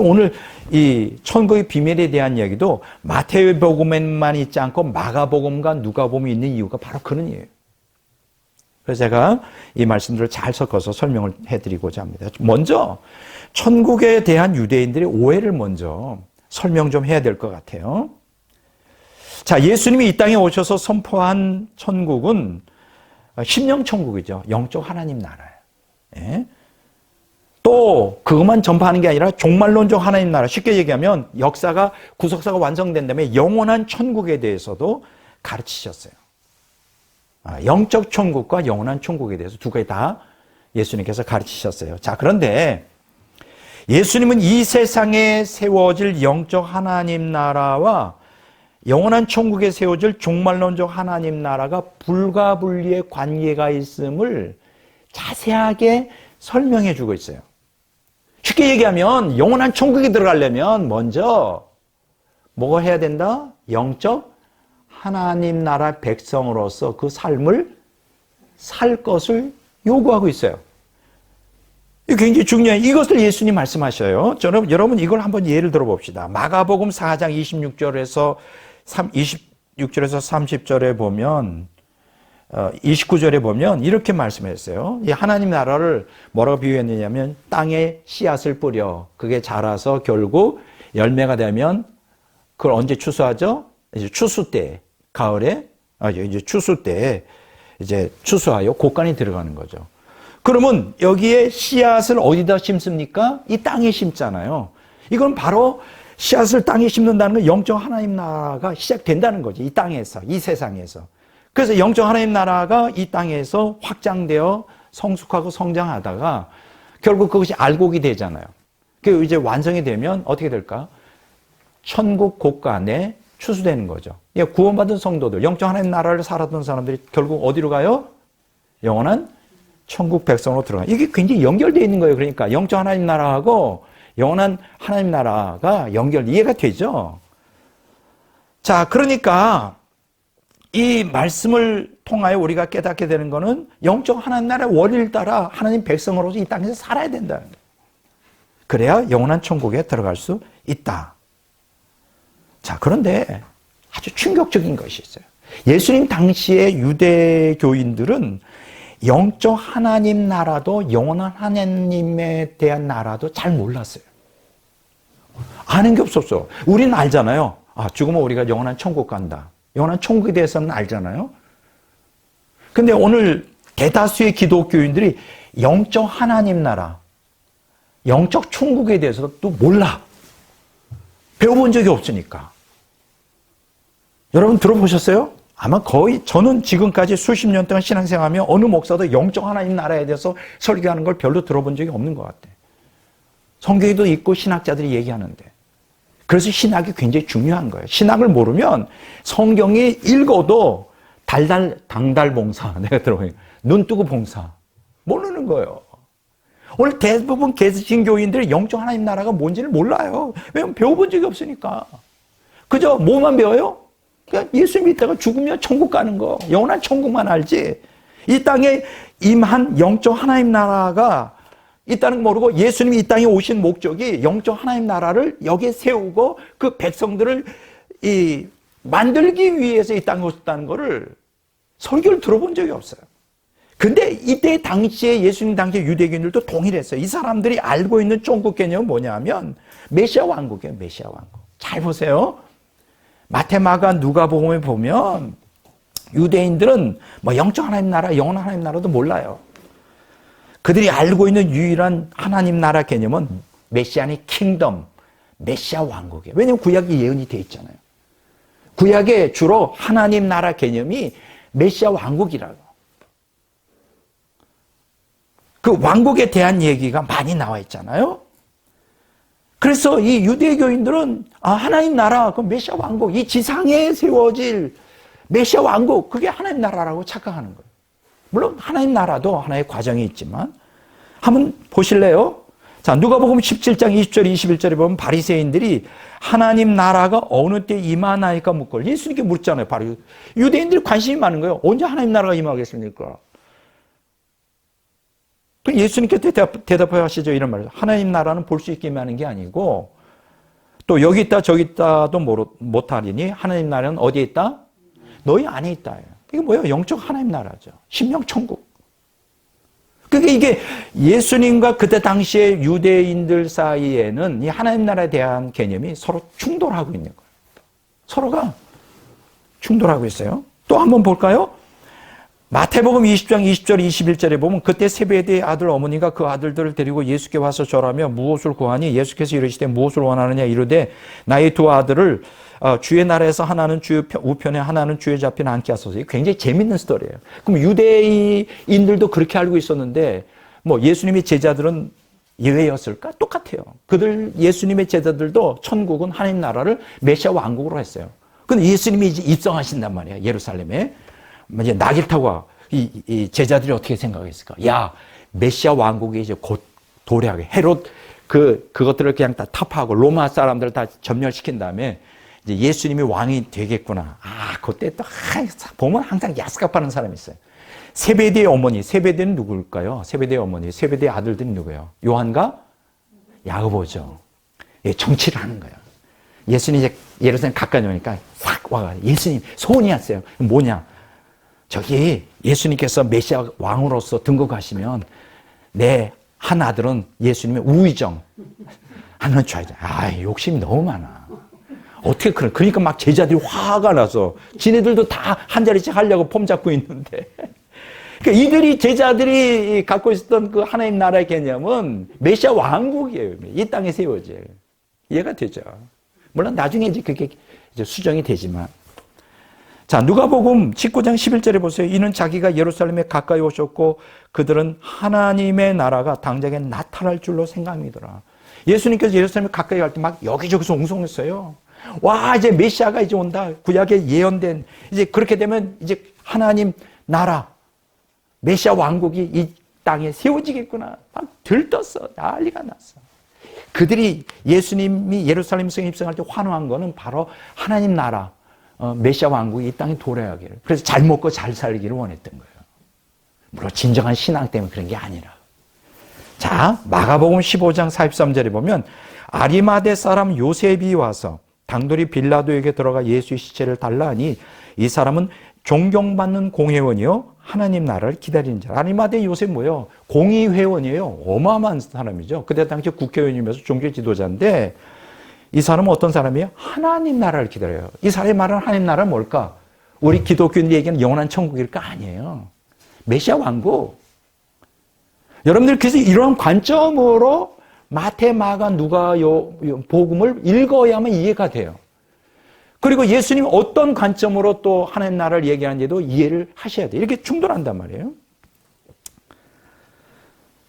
오늘 이 천국의 비밀에 대한 이야기도 마태복음에만 있지 않고 마가복음과 누가복음이 있는 이유가 바로 그런 이유예요. 그래서 제가 이 말씀들을 잘 섞어서 설명을 해드리고자 합니다. 먼저 천국에 대한 유대인들의 오해를 먼저 설명 좀 해야 될 것 같아요. 자, 예수님이 이 땅에 오셔서 선포한 천국은 심령 천국이죠. 영적 하나님 나라예요. 예? 또 그것만 전파하는 게 아니라 종말론적 하나님 나라. 쉽게 얘기하면 구속사가 완성된 다음에 영원한 천국에 대해서도 가르치셨어요. 영적 천국과 영원한 천국에 대해서 두 가지 다 예수님께서 가르치셨어요. 자, 그런데 예수님은 이 세상에 세워질 영적 하나님 나라와 영원한 천국에 세워질 종말론적 하나님 나라가 불가분리의 관계가 있음을 자세하게 설명해 주고 있어요. 쉽게 얘기하면 영원한 천국에 들어가려면 먼저 뭐가 해야 된다? 영적 하나님 나라 백성으로서 그 삶을 살 것을 요구하고 있어요. 이게 굉장히 중요해요. 이것을 예수님 말씀하셔요. 여러분 이걸 한번 예를 들어봅시다. 마가복음 4장 26절에서 30절에 보면 29절에 보면 이렇게 말씀했어요. 이 하나님 나라를 뭐라고 비유했느냐면 땅에 씨앗을 뿌려 그게 자라서 결국 열매가 되면 그걸 언제 추수하죠? 이제 추수 때, 가을에 이제 추수 때 이제 추수하여 곡간이 들어가는 거죠. 그러면 여기에 씨앗을 어디다 심습니까? 이 땅에 심잖아요. 이건 바로 씨앗을 땅에 심는다는 건 영적 하나님 나라가 시작된다는 거죠. 이 땅에서, 이 세상에서. 그래서 영적 하나님 나라가 이 땅에서 확장되어 성숙하고 성장하다가 결국 그것이 알곡이 되잖아요. 그 이제 완성이 되면 어떻게 될까? 천국 곡간에 추수되는 거죠. 구원받은 성도들, 영적 하나님 나라를 살았던 사람들이 결국 어디로 가요? 영원한 천국 백성으로 들어가. 이게 굉장히 연결되어 있는 거예요. 그러니까 영적 하나님 나라하고 영원한 하나님 나라가 이해가 되죠. 자, 그러니까 이 말씀을 통하여 우리가 깨닫게 되는 것은 영적 하나님 나라의 원리를 따라 하나님 백성으로서 이 땅에서 살아야 된다는 거예요. 그래야 영원한 천국에 들어갈 수 있다. 자, 그런데 아주 충격적인 것이 있어요. 예수님 당시의 유대교인들은 영적 하나님 나라도 영원한 하나님에 대한 나라도 잘 몰랐어요. 아는 게 없었어. 우리는 알잖아요. 죽으면 우리가 영원한 천국 간다. 영원한 천국에 대해서는 알잖아요. 근데 오늘 대다수의 기독교인들이 영적 하나님 나라, 영적 천국에 대해서도 또 몰라. 배워본 적이 없으니까. 여러분 들어보셨어요? 아마 거의 저는 지금까지 수십 년 동안 신앙생활하며 어느 목사도 영적 하나님 나라에 대해서 설교하는 걸 별로 들어본 적이 없는 것 같아요. 성경에도 있고 신학자들이 얘기하는데. 그래서 신학이 굉장히 중요한 거예요. 신학을 모르면 성경이 읽어도 당달봉사, 내가 들어보니까 눈 뜨고 봉사 모르는 거예요. 오늘 대부분 개신교인들이 영적 하나님 나라가 뭔지를 몰라요. 왜냐하면 배워본 적이 없으니까. 그저 뭐만 배워요? 그냥 예수 믿다가 죽으면 천국 가는 거, 영원한 천국만 알지. 이 땅에 임한 영적 하나님 나라가 있다는 거 모르고 예수님이 이 땅에 오신 목적이 영적 하나님 나라를 여기에 세우고 그 백성들을 만들기 위해서 이 땅에 오셨다는 거를 설교를 들어본 적이 없어요. 근데 이때 당시에 예수님 당시에 유대인들도 동일했어요. 이 사람들이 알고 있는 천국 개념은 뭐냐면 메시아 왕국이에요. 메시아 왕국. 잘 보세요. 마태, 마가, 누가복음에 보면 유대인들은 뭐 영적 하나님 나라, 영원한 하나님 나라도 몰라요. 그들이 알고 있는 유일한 하나님 나라 개념은 메시아닉 킹덤, 메시아 왕국이에요. 왜냐하면 구약에 예언이 돼 있잖아요. 구약에 주로 하나님 나라 개념이 메시아 왕국이라고. 그 왕국에 대한 얘기가 많이 나와 있잖아요. 그래서 이 유대교인들은 하나님 나라, 그 메시아 왕국, 이 지상에 세워질 메시아 왕국, 그게 하나님 나라라고 착각하는 거예요. 물론 하나님 나라도 하나의 과정이 있지만 한번 보실래요? 자, 누가복음 17장 20절 21절에 보면 바리새인들이 하나님 나라가 어느 때 임하나이까 묻고 예수님께 묻잖아요. 바로 유대인들이 관심이 많은 거예요. 언제 하나님 나라가 임하겠습니까? 예수님께 대답하시죠. 이런 말이죠. 하나님 나라는 볼 수 있게 임하는 게 아니고 또 여기 있다 저기 있다도 못하리니 하나님 나라는 어디에 있다? 너희 안에 있다. 이게 뭐예요? 영적 하나님 나라죠. 심령 천국. 그러니까 이게 예수님과 그때 당시에 유대인들 사이에는 이 하나님 나라에 대한 개념이 서로 충돌하고 있는 거예요. 서로가 충돌하고 있어요. 또 한번 볼까요? 마태복음 20장 20절 21절에 보면 그때 세베대의 아들 어머니가 그 아들들을 데리고 예수께 와서 절하며 무엇을 구하니 예수께서 이르시되 무엇을 원하느냐 이르되 나의 두 아들을 주의 나라에서 하나는 주의 우편에 하나는 주의 좌편에 앉게 하소서. 굉장히 재밌는 스토리예요. 그럼 유대인들도 그렇게 알고 있었는데 뭐 예수님의 제자들은 예외였을까? 똑같아요. 그들 예수님의 제자들도 천국은 하나님 나라를 메시아 왕국으로 했어요. 근데 예수님이 이제 입성하신단 말이에요. 예루살렘에. 이제 낙일 타고 와. 이 제자들이 어떻게 생각했을까? 야, 메시아 왕국이 이제 곧 도래하게. 헤롯 그것들을 그냥 다 타파하고 로마 사람들을 다 점령시킨 다음에 이제 예수님이 왕이 되겠구나. 그때 또 보면 항상 야스갑하는 사람이 있어요. 세베대의 어머니. 세베대는 누구일까요? 세베대의 어머니. 세베대의 아들들이 누구예요? 요한과 야고보죠. 예, 정치를 하는 거예요. 예수님이 이제 예루살렘 가까이 오니까 싹 와가지고 예수님 소원이 왔어요. 뭐냐? 저기 예수님께서 메시아 왕으로서 등극하시면 내 한 아들은 예수님의 우의정 하는 줄 알죠. 욕심이 너무 많아. 어떻게 그러니까 막 제자들이 화가 나서 지네들도 다 한 자리씩 하려고 폼 잡고 있는데 그러니까 제자들이 갖고 있었던 그 하나님 나라의 개념은 메시아 왕국이에요. 이 땅에 세워져요. 이해가 되죠. 물론 나중에 이제 그게 이제 수정이 되지만. 자, 누가복음 19장 11절에 보세요. 이는 자기가 예루살렘에 가까이 오셨고 그들은 하나님의 나라가 당장에 나타날 줄로 생각이더라. 예수님께서 예루살렘에 가까이 갈 때 막 여기저기서 웅성했어요. 와, 이제 메시아가 이제 온다. 구약에 예언된 이제 그렇게 되면 이제 하나님 나라 메시아 왕국이 이 땅에 세워지겠구나. 막 들떴어. 난리가 났어. 그들이 예수님이 예루살렘 성에 입성할 때 환호한 거는 바로 하나님 나라 메시아 왕국이 이 땅에 도래하기를. 그래서 잘 먹고 잘 살기를 원했던 거예요. 물론 진정한 신앙 때문에 그런 게 아니라. 자, 마가복음 15장 43절에 보면 아리마대 사람 요셉이 와서 당돌이 빌라도에게 들어가 예수의 시체를 달라 하니 이 사람은 존경받는 공회원이요 하나님 나라를 기다리는 자. 아리마대 요셉 뭐예요? 공의회원이에요. 어마어마한 사람이죠. 그때 당시 국회의원이면서 종교 지도자인데 이 사람은 어떤 사람이에요? 하나님 나라를 기다려요. 이 사람이 말하는 하나님 나라는 뭘까? 우리 기독교인들이 얘기하는 영원한 천국일까? 아니에요. 메시아 왕국. 여러분들 그래서 이런 관점으로 마태, 마가, 누가 복음을 읽어야만 이해가 돼요. 그리고 예수님 어떤 관점으로 또 하나님 나라를 얘기하는지도 이해를 하셔야 돼요. 이렇게 충돌한단 말이에요.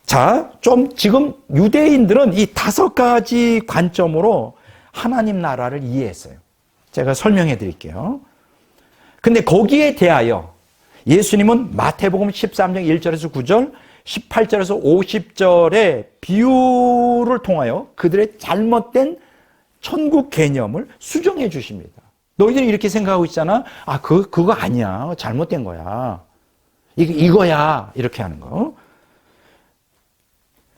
자, 좀 지금 유대인들은 이 5가지 관점으로 하나님 나라를 이해했어요. 제가 설명해 드릴게요. 근데 거기에 대하여 예수님은 마태복음 13장 1절에서 9절, 18절에서 50절의 비유를 통하여 그들의 잘못된 천국 개념을 수정해 주십니다. 너희들이 이렇게 생각하고 있잖아. 그거 아니야. 잘못된 거야. 이거야. 이렇게 하는 거.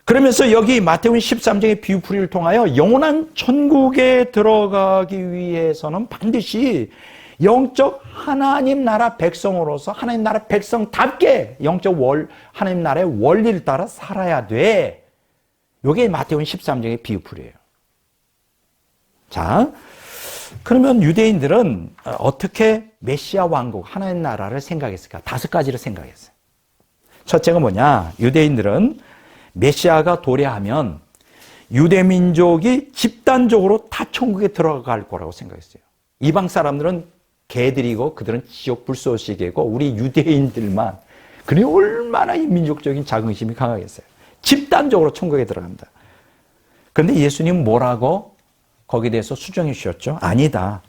그러면서 여기 마태복음 13장의 비유풀이를 통하여 영원한 천국에 들어가기 위해서는 반드시 영적 하나님 나라 백성으로서 하나님 나라 백성답게 영적 하나님 나라의 원리를 따라 살아야 돼. 이게 마태복음 13장의 비유풀이에요. 자, 그러면 유대인들은 어떻게 메시아 왕국, 하나님 나라를 생각했을까? 5가지를 생각했어요. 첫째가 뭐냐? 유대인들은 메시아가 도래하면 유대민족이 집단적으로 다 천국에 들어갈 거라고 생각했어요. 이방 사람들은 개들이고 그들은 지옥 불쏘시개고 우리 유대인들만 그래 얼마나 이 민족적인 자긍심이 강하겠어요. 집단적으로 천국에 들어간다. 그런데 예수님은 뭐라고 거기에 대해서 수정해 주셨죠? 아니다.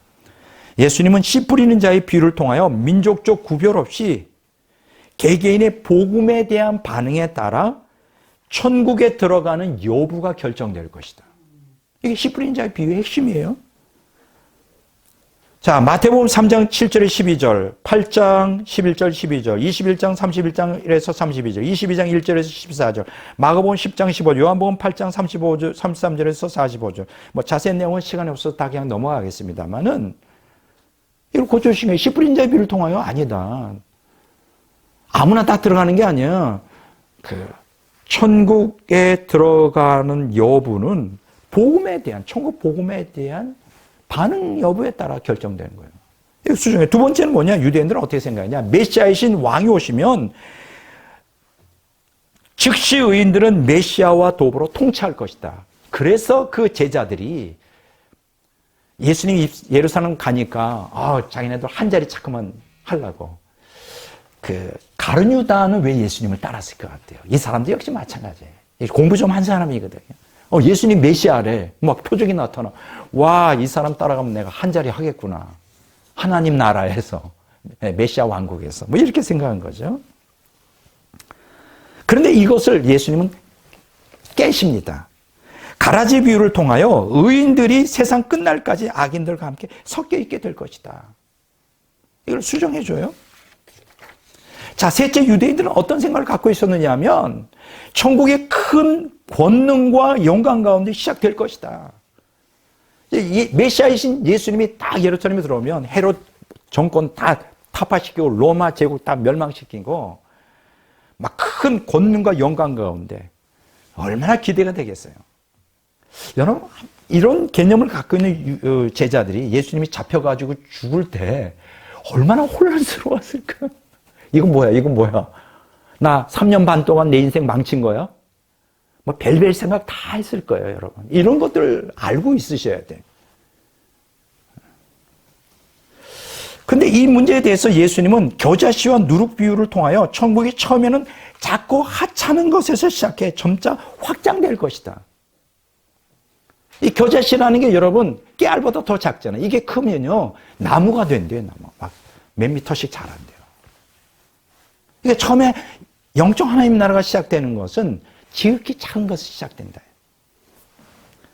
예수님은 씨 뿌리는 자의 비유를 통하여 민족적 구별 없이 개개인의 복음에 대한 반응에 따라 천국에 들어가는 여부가 결정될 것이다. 이게 씨 뿌리는 자의 비유의 핵심이에요. 자, 마태복음 3장 7절에 12절, 8장 11절 12절, 21장 31장 1에서 32절, 22장 1절에서 14절, 마가복음 10장 15절, 요한복음 8장 35절, 33절에서 45절. 뭐 자세한 내용은 시간이 없어서 다 그냥 넘어가겠습니다만은 이걸 고쳐주신 거예요. 씨 뿌린 자의 비유를 통하여 아니다. 아무나 다 들어가는 게 아니야. 천국에 들어가는 여부는 복음에 대한, 천국 복음에 대한 반응 여부에 따라 결정되는 거예요. 이거 수정해. 두 번째는 뭐냐? 유대인들은 어떻게 생각하냐? 메시아이신 왕이 오시면 즉시 의인들은 메시아와 더불어 통치할 것이다. 그래서 그 제자들이 예수님이 예루살렘 가니까 자기네들 한 자리 자꾸만 하려고. 가룟 유다는 왜 예수님을 따랐을 것 같아요? 이 사람도 역시 마찬가지예요. 공부 좀 한 사람이거든요. 예수님 메시아래. 막 표적이 나타나. 와, 이 사람 따라가면 내가 한 자리 하겠구나. 하나님 나라에서, 메시아 왕국에서. 뭐 이렇게 생각한 거죠. 그런데 이것을 예수님은 깨십니다. 가라지 비유를 통하여 의인들이 세상 끝날까지 악인들과 함께 섞여 있게 될 것이다. 이걸 수정해줘요. 자, 셋째, 유대인들은 어떤 생각을 갖고 있었느냐 하면 천국의 큰 권능과 영광 가운데 시작될 것이다. 메시아이신 예수님이 딱 예루살렘에 들어오면 헤롯 정권 다 타파시키고 로마 제국 다 멸망시키고 막 큰 권능과 영광 가운데 얼마나 기대가 되겠어요. 여러분, 이런 개념을 갖고 있는 제자들이 예수님이 잡혀가지고 죽을 때 얼마나 혼란스러웠을까? 이건 뭐야? 이건 뭐야? 나 3년 반 동안 내 인생 망친 거야? 뭐 별별 생각 다 했을 거예요, 여러분. 이런 것들 알고 있으셔야 돼. 근데 이 문제에 대해서 예수님은 겨자씨와 누룩 비유를 통하여 천국이 처음에는 작고 하찮은 것에서 시작해 점차 확장될 것이다. 이 겨자씨라는 게 여러분 깨알보다 더 작잖아요. 이게 크면요 나무가 된대요. 나무 막 몇 미터씩 자란대요. 이게 처음에 영적 하나님 나라가 시작되는 것은 지극히 작은 것에서 시작된다.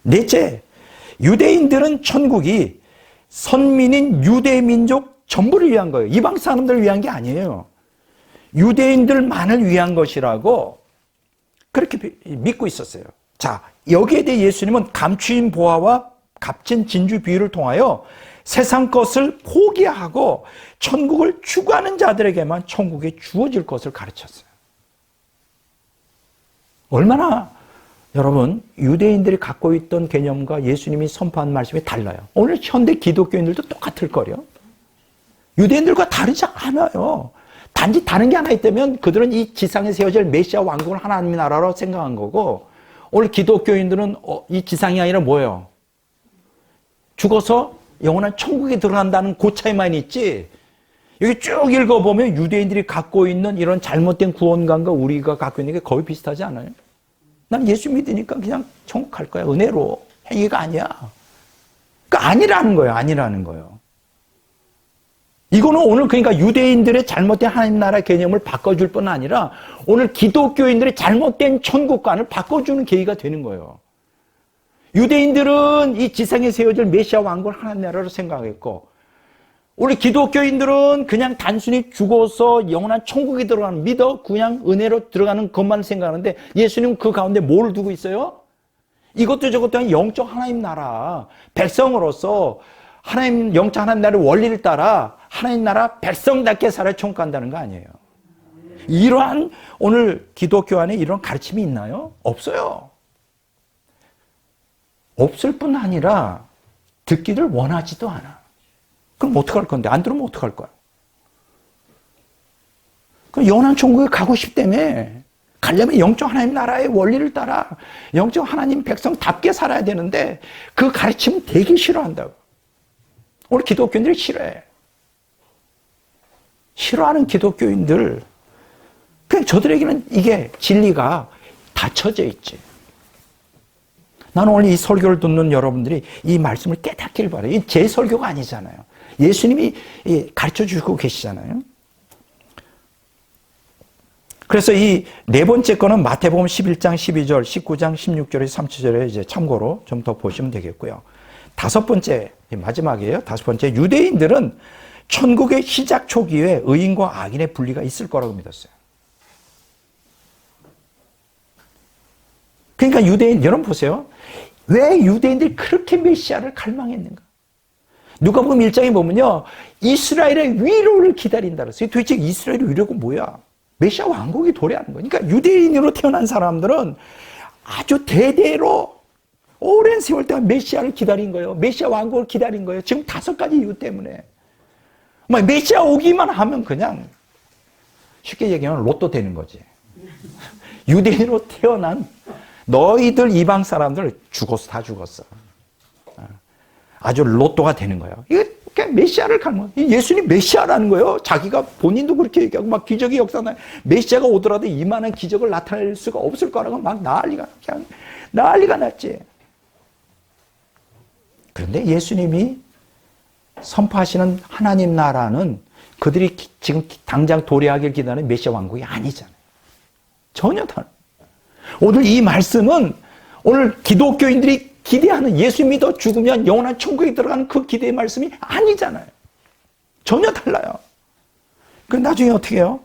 넷째, 유대인들은 천국이 선민인 유대 민족 전부를 위한 거예요. 이방 사람들을 위한 게 아니에요. 유대인들만을 위한 것이라고 그렇게 믿고 있었어요. 자, 여기에 대해 예수님은 감추인 보화와 값진 진주 비유를 통하여 세상 것을 포기하고 천국을 추구하는 자들에게만 천국에 주어질 것을 가르쳤어요. 얼마나 여러분 유대인들이 갖고 있던 개념과 예수님이 선포한 말씀이 달라요. 오늘 현대 기독교인들도 똑같을 거예요. 유대인들과 다르지 않아요. 단지 다른 게 하나 있다면 그들은 이 지상에 세워질 메시아 왕국을 하나님의 나라로 생각한 거고 오늘 기독교인들은 이 지상이 아니라 뭐예요? 죽어서 영원한 천국에 들어간다는 그 차이만 있지. 여기 쭉 읽어보면 유대인들이 갖고 있는 이런 잘못된 구원관과 우리가 갖고 있는 게 거의 비슷하지 않아요? 난 예수 믿으니까 그냥 천국 갈 거야. 은혜로. 행위가 아니야. 그러니까 아니라는 거예요. 아니라는 거예요. 이거는 오늘 그러니까 유대인들의 잘못된 하나님 나라 개념을 바꿔줄 뿐 아니라 오늘 기독교인들의 잘못된 천국관을 바꿔주는 계기가 되는 거예요. 유대인들은 이 지상에 세워질 메시아 왕국을 하나님 나라로 생각했고 우리 기독교인들은 그냥 단순히 죽어서 영원한 천국에 들어가는 믿어 그냥 은혜로 들어가는 것만 생각하는데 예수님은 그 가운데 뭘 두고 있어요? 이것도 저것도 아닌 영적 하나님 나라 백성으로서 하나님 영적 하나님 나라의 원리를 따라 하나님 나라 백성답게 살아 천국 간다는 거 아니에요. 이러한 오늘 기독교 안에 이런 가르침이 있나요? 없어요. 없을 뿐 아니라 듣기를 원하지도 않아. 그럼 어떡할 건데? 안 들으면 어떡할 거야? 그럼 영원한 천국에 가고 싶다며. 가려면 영적 하나님 나라의 원리를 따라 영적 하나님 백성답게 살아야 되는데 그 가르침은 되게 싫어한다고. 오늘 기독교인들이 싫어해. 싫어하는 기독교인들, 그냥 저들에게는 이게 진리가 닫혀져 있지. 나는 오늘 이 설교를 듣는 여러분들이 이 말씀을 깨닫길 바라요. 이 제 설교가 아니잖아요. 예수님이 가르쳐 주고 계시잖아요. 그래서 이 네 번째 거는 마태복음 11장 12절, 19장 16절에서 30절에 이제 참고로 좀 더 보시면 되겠고요. 다섯 번째, 마지막이에요. 다섯 번째, 유대인들은 천국의 시작 초기에 의인과 악인의 분리가 있을 거라고 믿었어요. 그러니까 유대인, 여러분 보세요. 왜 유대인들이 그렇게 메시아를 갈망했는가? 누가복음 1장에 보면요. 이스라엘의 위로를 기다린다 그랬어요. 도대체 이스라엘의 위로가 뭐야? 메시아 왕국이 도래하는 거예요. 그러니까 유대인으로 태어난 사람들은 아주 대대로 오랜 세월 동안 메시아를 기다린 거예요. 메시아 왕국을 기다린 거예요. 지금 5가지 이유 때문에. 뭐 메시아 오기만 하면 그냥 쉽게 얘기하면 로또 되는 거지. 유대인으로 태어난 너희들 이방 사람들 죽었어. 다 죽었어. 아주 로또가 되는 거예요. 이게 메시아를 갈망. 예수님 메시아라는 거예요. 자기가 본인도 그렇게 얘기하고 막 기적이 역사나 메시아가 오더라도 이만한 기적을 나타낼 수가 없을 거라고 막 난리가 났지. 그런데 예수님이 선포하시는 하나님 나라는 그들이 지금 당장 도래하길 기다리는 메시아 왕국이 아니잖아요. 전혀 다른. 오늘 이 말씀은 오늘 기독교인들이 기대하는 예수 믿어 죽으면 영원한 천국에 들어가는 그 기대의 말씀이 아니잖아요. 전혀 달라요. 그럼 나중에 어떻게 해요?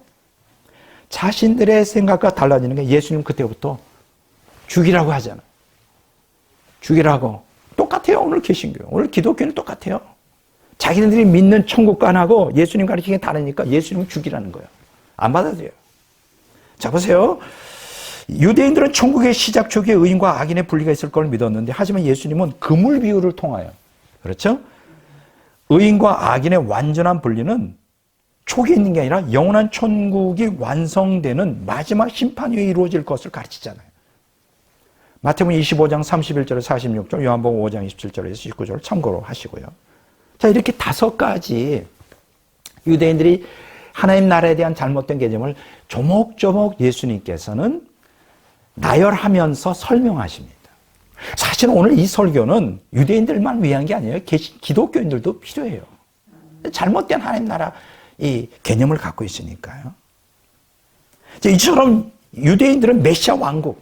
자신들의 생각과 달라지는 게 예수님 그때부터 죽이라고 하잖아요. 죽이라고. 똑같아요. 오늘 개신교. 오늘 기독교는 똑같아요. 자기네들이 믿는 천국관하고 예수님 가르치는 게 다르니까 예수님을 죽이라는 거예요. 안 받아들여요. 자, 보세요. 유대인들은 천국의 시작 초기에 의인과 악인의 분리가 있을 걸 믿었는데 하지만 예수님은 그물 비유를 통하여 그렇죠? 의인과 악인의 완전한 분리는 초기에 있는 게 아니라 영원한 천국이 완성되는 마지막 심판 후에 이루어질 것을 가르치잖아요. 마태복음 25장 31절에서 46절, 요한복음 5장 27절에서 19절을 참고로 하시고요. 자, 이렇게 5가지 유대인들이 하나님 나라에 대한 잘못된 개념을 조목조목 예수님께서는 나열하면서 설명하십니다. 사실 오늘 이 설교는 유대인들만 위한 게 아니에요. 기독교인들도 필요해요. 잘못된 하나님 나라 이 개념을 갖고 있으니까요. 이처럼 유대인들은 메시아 왕국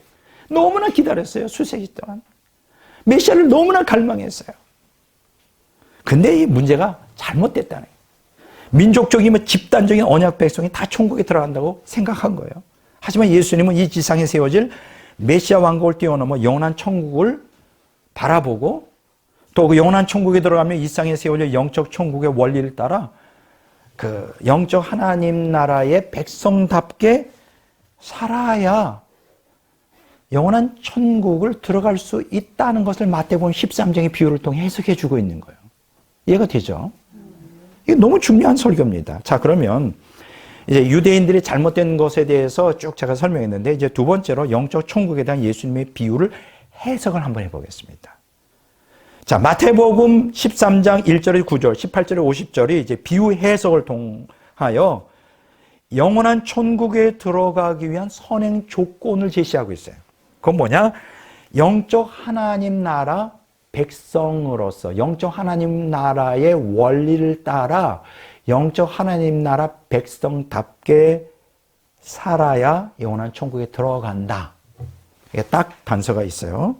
너무나 기다렸어요. 수세기 동안. 메시아를 너무나 갈망했어요. 근데 이 문제가 잘못됐다는 거예요. 민족적이면 집단적인 언약 백성이 다 천국에 들어간다고 생각한 거예요. 하지만 예수님은 이 지상에 세워질 메시아 왕국을 뛰어넘어 영원한 천국을 바라보고 또 그 영원한 천국에 들어가면 이 땅에 세워질 영적 천국의 원리를 따라 그 영적 하나님 나라의 백성답게 살아야 영원한 천국을 들어갈 수 있다는 것을 마태복음 13장의 비유를 통해 해석해 주고 있는 거예요. 이해가 되죠? 이게 너무 중요한 설교입니다. 자, 그러면 이제 유대인들이 잘못된 것에 대해서 쭉 제가 설명했는데 이제 두 번째로 영적 천국에 대한 예수님의 비유를 해석을 한번 해보겠습니다. 자, 마태복음 13장 1절에 9절, 18절에 50절이 이제 비유 해석을 통하여 영원한 천국에 들어가기 위한 선행 조건을 제시하고 있어요. 그건 뭐냐? 영적 하나님 나라 백성으로서 영적 하나님 나라의 원리를 따라 영적 하나님 나라 백성답게 살아야 영원한 천국에 들어간다. 이게 딱 단서가 있어요.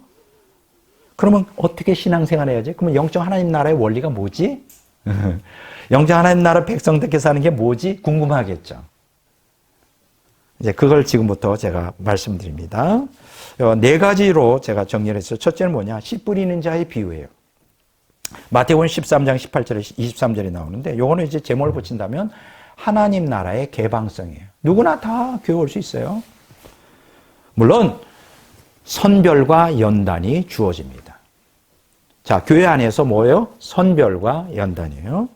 그러면 어떻게 신앙생활 해야지? 그러면 영적 하나님 나라의 원리가 뭐지? 영적 하나님 나라 백성답게 사는 게 뭐지? 궁금하겠죠. 이제 그걸 지금부터 제가 말씀드립니다. 4가지로 제가 정리를 했어요. 첫째는 뭐냐? 씨 뿌리는 자의 비유예요. 마태복음 13장 18절에 23절에 나오는데 요거는 이제 제목을 붙인다면 하나님 나라의 개방성이에요. 누구나 다 교회 올 수 있어요. 물론 선별과 연단이 주어집니다. 자, 교회 안에서 뭐예요? 선별과 연단이에요.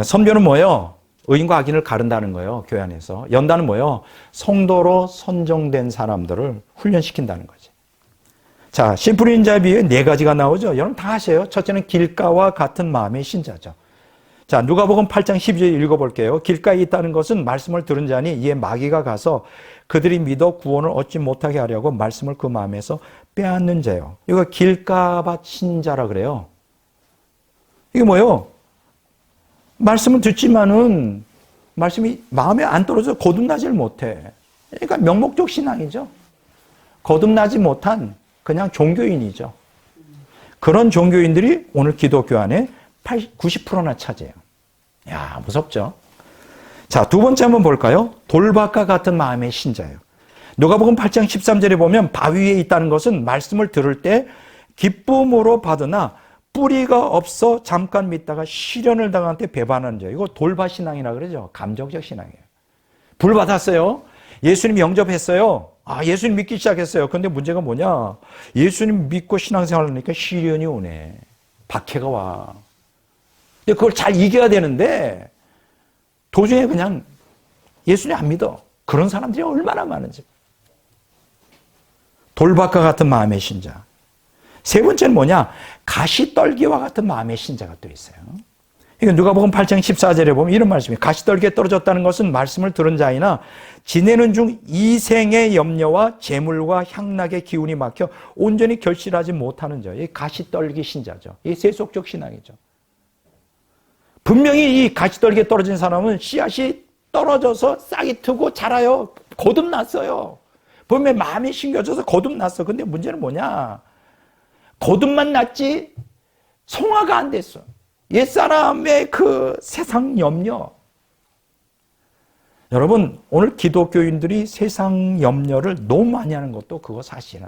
선별은 뭐예요? 의인과 악인을 가른다는 거예요. 교회 안에서. 연단은 뭐예요? 성도로 선정된 사람들을 훈련시킨다는 거지. 자, 씨 뿌리는 자의 비유에 4가지가 나오죠. 여러분 다 아세요. 첫째는 길가와 같은 마음의 신자죠. 자, 누가복음 8장 12절 읽어볼게요. 길가에 있다는 것은 말씀을 들은 자니 이에 마귀가 가서 그들이 믿어 구원을 얻지 못하게 하려고 말씀을 그 마음에서 빼앗는 자요. 이거 길가밭 신자라 그래요. 이게 뭐예요? 말씀을 듣지만은 말씀이 마음에 안 떨어져 거듭나질 못해. 그러니까 명목적 신앙이죠. 거듭나지 못한 그냥 종교인이죠. 그런 종교인들이 오늘 기독교 안에 90%나 차지해요. 야, 무섭죠? 자, 두 번째 한번 볼까요? 돌밭과 같은 마음의 신자예요. 누가복음 8장 13절에 보면 바위 위에 있다는 것은 말씀을 들을 때 기쁨으로 받으나 뿌리가 없어 잠깐 믿다가 시련을 당한 때 배반하는 자. 이거 돌밭 신앙이라 그러죠. 감정적 신앙이에요. 불 받았어요. 예수님 영접했어요. 아, 예수님 믿기 시작했어요. 근데 문제가 뭐냐? 예수님 믿고 신앙생활을 하니까 시련이 오네. 박해가 와. 그걸 잘 이겨야 되는데 도중에 그냥 예수님 안 믿어. 그런 사람들이 얼마나 많은지. 돌박과 같은 마음의 신자. 세 번째는 뭐냐? 가시떨기와 같은 마음의 신자가 또 있어요. 이거 누가복음 8장 14절에 보면 이런 말씀이에요. 가시떨기에 떨어졌다는 것은 말씀을 들은 자이나 지내는 중 이생의 염려와 재물과 향락의 기운이 막혀 온전히 결실하지 못하는 자. 이 가시떨기 신자죠. 이 세속적 신앙이죠. 분명히 이 가시떨기에 떨어진 사람은 씨앗이 떨어져서 싹이 트고 자라요. 거듭났어요. 보면 마음이 심겨져서 거듭났어. 근데 문제는 뭐냐? 거듭만 났지 성화가 안 됐어. 옛사람의 그 세상 염려. 여러분, 오늘 기독교인들이 세상 염려를 너무 많이 하는 것도 그거 사실은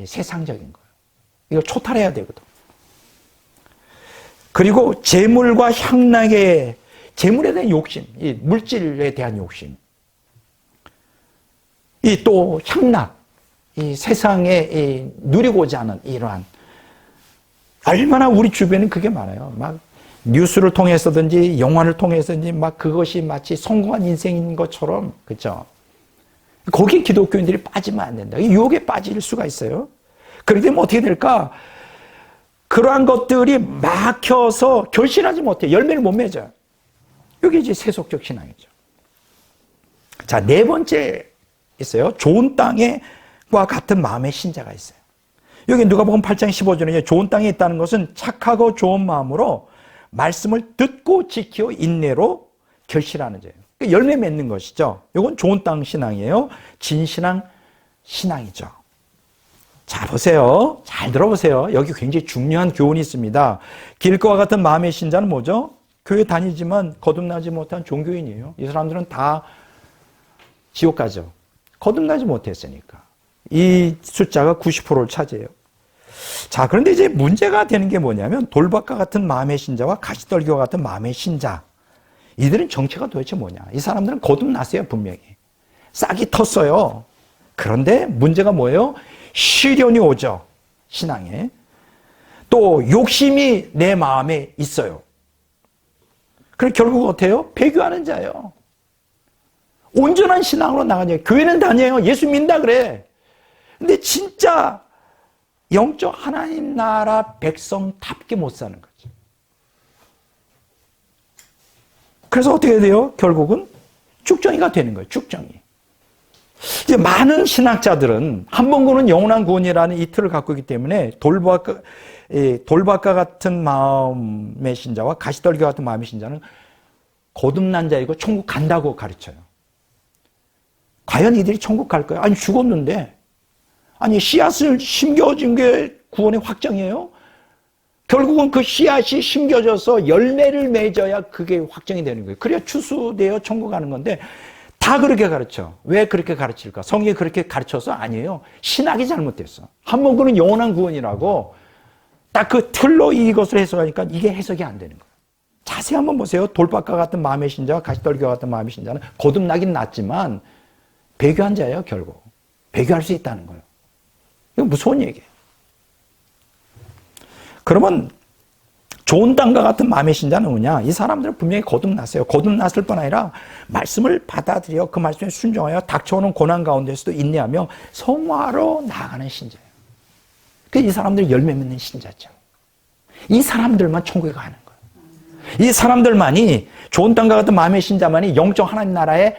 세상적인 거예요. 이거 초탈해야 되거든. 그리고 재물과 향락의 재물에 대한 욕심, 이 물질에 대한 욕심, 이 또 향락, 이 세상에 누리고자 하는 이러한 얼마나 우리 주변에 그게 많아요. 막 뉴스를 통해서든지 영화를 통해서든지 막 그것이 마치 성공한 인생인 것처럼, 그렇죠? 거기에 기독교인들이 빠지면 안 된다. 이 유혹에 빠질 수가 있어요. 그렇게 되면 어떻게 될까? 그러한 것들이 막혀서 결실하지 못해. 열매를 못 맺어요. 이게 이제 세속적 신앙이죠. 자, 네 번째 있어요. 좋은 땅과 같은 마음의 신자가 있어요. 여기 누가복음 8장 15절에 좋은 땅에 있다는 것은 착하고 좋은 마음으로 말씀을 듣고 지키고 인내로 결실하는 자예요. 열매 맺는 것이죠. 이건 좋은 땅 신앙이에요. 진신앙 신앙이죠. 자, 보세요. 잘 들어보세요. 여기 굉장히 중요한 교훈이 있습니다. 길거와 같은 마음의 신자는 뭐죠? 교회 다니지만 거듭나지 못한 종교인이에요. 이 사람들은 다 지옥 가죠. 거듭나지 못했으니까. 이 숫자가 90%를 차지해요. 자, 그런데 이제 문제가 되는 게 뭐냐면 돌박과 같은 마음의 신자와 가시떨기와 같은 마음의 신자. 이들은 정체가 도대체 뭐냐? 이 사람들은 거듭났어요, 분명히. 싹이 텄어요. 그런데 문제가 뭐예요? 시련이 오죠, 신앙에. 또 욕심이 내 마음에 있어요. 그럼 결국 어때요? 배교하는 자예요. 온전한 신앙으로 나가냐. 교회는 다녀요. 예수 믿는다 그래. 근데 진짜 영적 하나님 나라 백성답게 못 사는 거죠. 그래서 어떻게 돼요? 결국은 죽정이가 되는 거예요. 죽정이. 이제 많은 신학자들은 한 번 구는 영원한 구원이라는 이 틀을 갖고 있기 때문에 돌박과 같은 마음의 신자와 가시떨기 같은 마음의 신자는 거듭난 자이고 천국 간다고 가르쳐요. 과연 이들이 천국 갈 거예요? 아니, 죽었는데. 아니, 씨앗을 심겨진 게 구원의 확정이에요? 결국은 그 씨앗이 심겨져서 열매를 맺어야 그게 확정이 되는 거예요. 그래야 추수되어 천국 가는 건데 다 그렇게 가르쳐. 왜 그렇게 가르칠까? 성경이 그렇게 가르쳐서 아니에요. 신학이 잘못됐어. 한 번 그는 영원한 구원이라고 딱 그 틀로 이것을 해석하니까 이게 해석이 안 되는 거예요. 자세히 한번 보세요. 돌박과 같은 마음의 신자와 가시떨기와 같은 마음의 신자는 거듭나긴 낫지만 배교한 자예요, 결국. 배교할 수 있다는 거예요. 이거 무서운 얘기예요. 그러면 좋은 땅과 같은 마음의 신자는 뭐냐? 이 사람들은 분명히 거듭났어요. 거듭났을 뿐 아니라 말씀을 받아들여 그 말씀에 순종하여 닥쳐오는 고난 가운데서도 인내하며 성화로 나아가는 신자예요. 그래서 이 사람들이 열매 맺는 신자죠. 이 사람들만 천국에 가는 거예요. 이 사람들만이 좋은 땅과 같은 마음의 신자만이 영적 하나님 나라의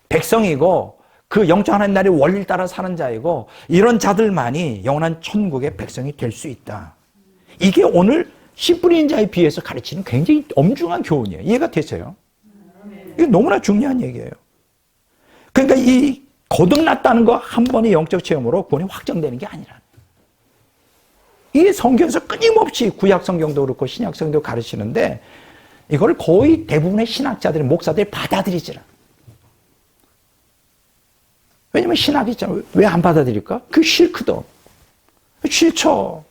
백성이고 그 영적 하나님 나라의 원리를 따라 사는 자이고 이런 자들만이 영원한 천국의 백성이 될 수 있다. 이게 오늘 씨 뿌리는 자에 비해서 가르치는 굉장히 엄중한 교훈이에요. 이해가 되세요? 이게 너무나 중요한 얘기예요. 그러니까 이 거듭났다는 거 한 번의 영적 체험으로 구원이 확정되는 게 아니라 이게 성경에서 끊임없이 구약 성경도 그렇고 신약 성경도 가르치는데 이걸 거의 대부분의 신학자들이 목사들이 받아들이질 않아요. 왜냐면 신학이 있잖아요. 왜 안 받아들일까? 그게 싫거든. 싫죠.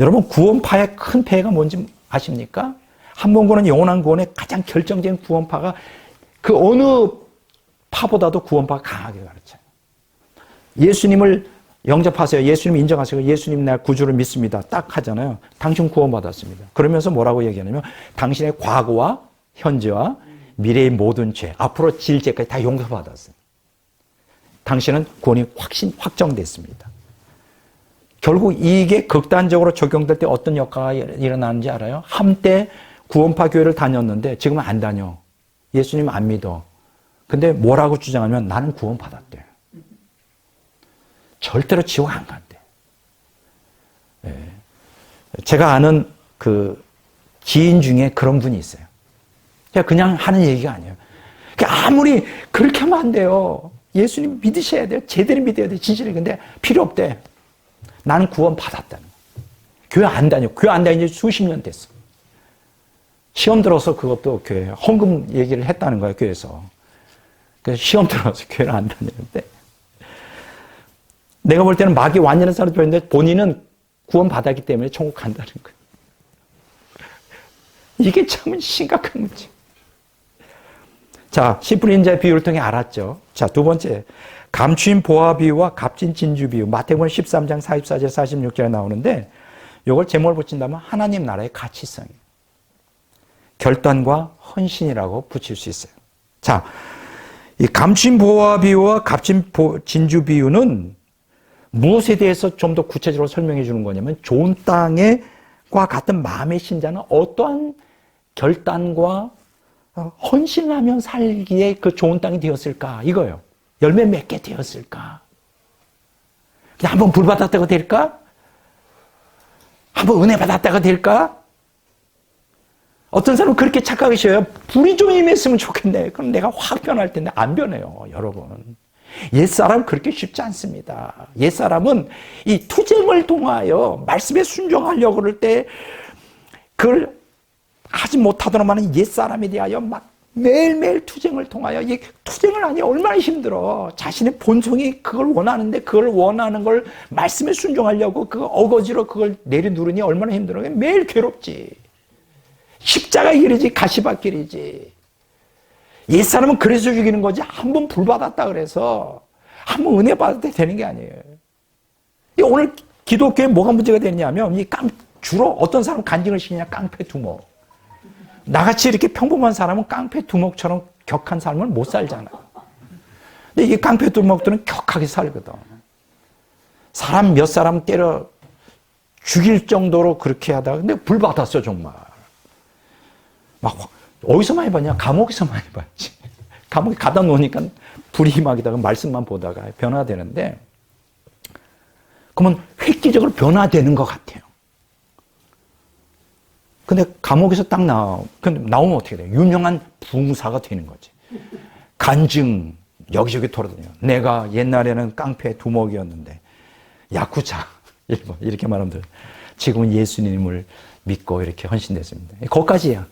여러분 구원파의 큰 폐해가 뭔지 아십니까? 한 번 구원은 영원한 구원의 가장 결정적인 구원파가 그 어느 파보다도 구원파가 강하게 가르쳐요. 예수님을 영접하세요. 예수님 인정하세요. 예수님 날 구주를 믿습니다. 딱 하잖아요. 당신 구원받았습니다. 그러면서 뭐라고 얘기하냐면 당신의 과거와 현재와 미래의 모든 죄, 앞으로 질 죄까지 다 용서받았어요. 당신은 구원이 확정됐습니다. 결국 이게 극단적으로 적용될 때 어떤 역사가 일어나는지 알아요? 한때 구원파 교회를 다녔는데 지금은 안 다녀. 예수님 안 믿어. 근데 뭐라고 주장하면 나는 구원받았대. 절대로 지옥 안 간대. 예. 제가 아는 그 지인 중에 그런 분이 있어요. 그냥 하는 얘기가 아니에요. 아무리 그렇게 하면 안 돼요. 예수님 믿으셔야 돼요. 제대로 믿어야 돼요. 진실히. 근데 필요 없대. 나는 구원받았다는 거예요. 교회 안 다녀. 교회 안 다닌 지 수십 년 됐어. 시험 들어서 그것도 교회 헌금 얘기를 했다는 거예요. 교회에서. 그래서 시험 들어서 교회를 안 다니는데 내가 볼 때는 마귀 완전한 사람을 보였는데 본인은 구원받았기 때문에 천국 간다는 거예요. 이게 참 심각한 문제. 자, 씨 뿌린 자의 비유를 통해 알았죠. 자, 두 번째. 감추인 보화 비유와 값진 진주 비유. 마태복음 13장 44절 46절에 나오는데 이걸 제목을 붙인다면 하나님 나라의 가치성이에요. 결단과 헌신이라고 붙일 수 있어요. 자, 이 감추인 보화 비유와 값진 진주 비유는 무엇에 대해서 좀 더 구체적으로 설명해 주는 거냐면 좋은 땅과 같은 마음의 신자는 어떠한 결단과 헌신하며 살기에 그 좋은 땅이 되었을까? 이거예요. 열매 맺게 되었을까? 그냥 한번 불 받았다가 될까? 한번 은혜 받았다가 될까? 어떤 사람은 그렇게 착각하셔요. 불이 좀 임했으면 좋겠네. 그럼 내가 확 변할 텐데 안 변해요, 여러분. 옛사람 그렇게 쉽지 않습니다. 옛사람은 이 투쟁을 통하여 말씀에 순종하려고 그럴 때 그걸 하지 못하더라만 옛사람에 대하여 막 매일매일 투쟁을 통하여 이 투쟁을 하니 얼마나 힘들어. 자신의 본성이 그걸 원하는데 그걸 원하는 걸 말씀에 순종하려고 그 어거지로 그걸 내려누르니 얼마나 힘들어. 매일 괴롭지. 십자가 길이지 가시밭길이지. 옛사람은 그래서 죽이는 거지 한 번 불 받았다 그래서 한 번 은혜 받을 때 되는 게 아니에요. 오늘 기독교에 뭐가 문제가 되냐면 주로 어떤 사람은 간증을 시키냐 깡패 두목. 나같이 이렇게 평범한 사람은 깡패 두목처럼 격한 삶을 못 살잖아. 근데 이 깡패 두목들은 격하게 살거든. 사람 몇 사람 때려 죽일 정도로 그렇게 하다가 근데 불 받았어 정말. 막 어디서 많이 봤냐? 감옥에서 많이 봤지. 감옥에 가다 놓으니까 불이 임하기다가 말씀만 보다가 변화되는데 그러면 획기적으로 변화되는 것 같아요. 근데 감옥에서 딱 근데 나오면 어떻게 돼요? 유명한 붕사가 되는 거지. 간증, 여기저기 돌아다녀. 내가 옛날에는 깡패 두목이었는데, 야쿠자, 이렇게 말하면 돼요. 지금은 예수님을 믿고 이렇게 헌신됐습니다. 거기까지야.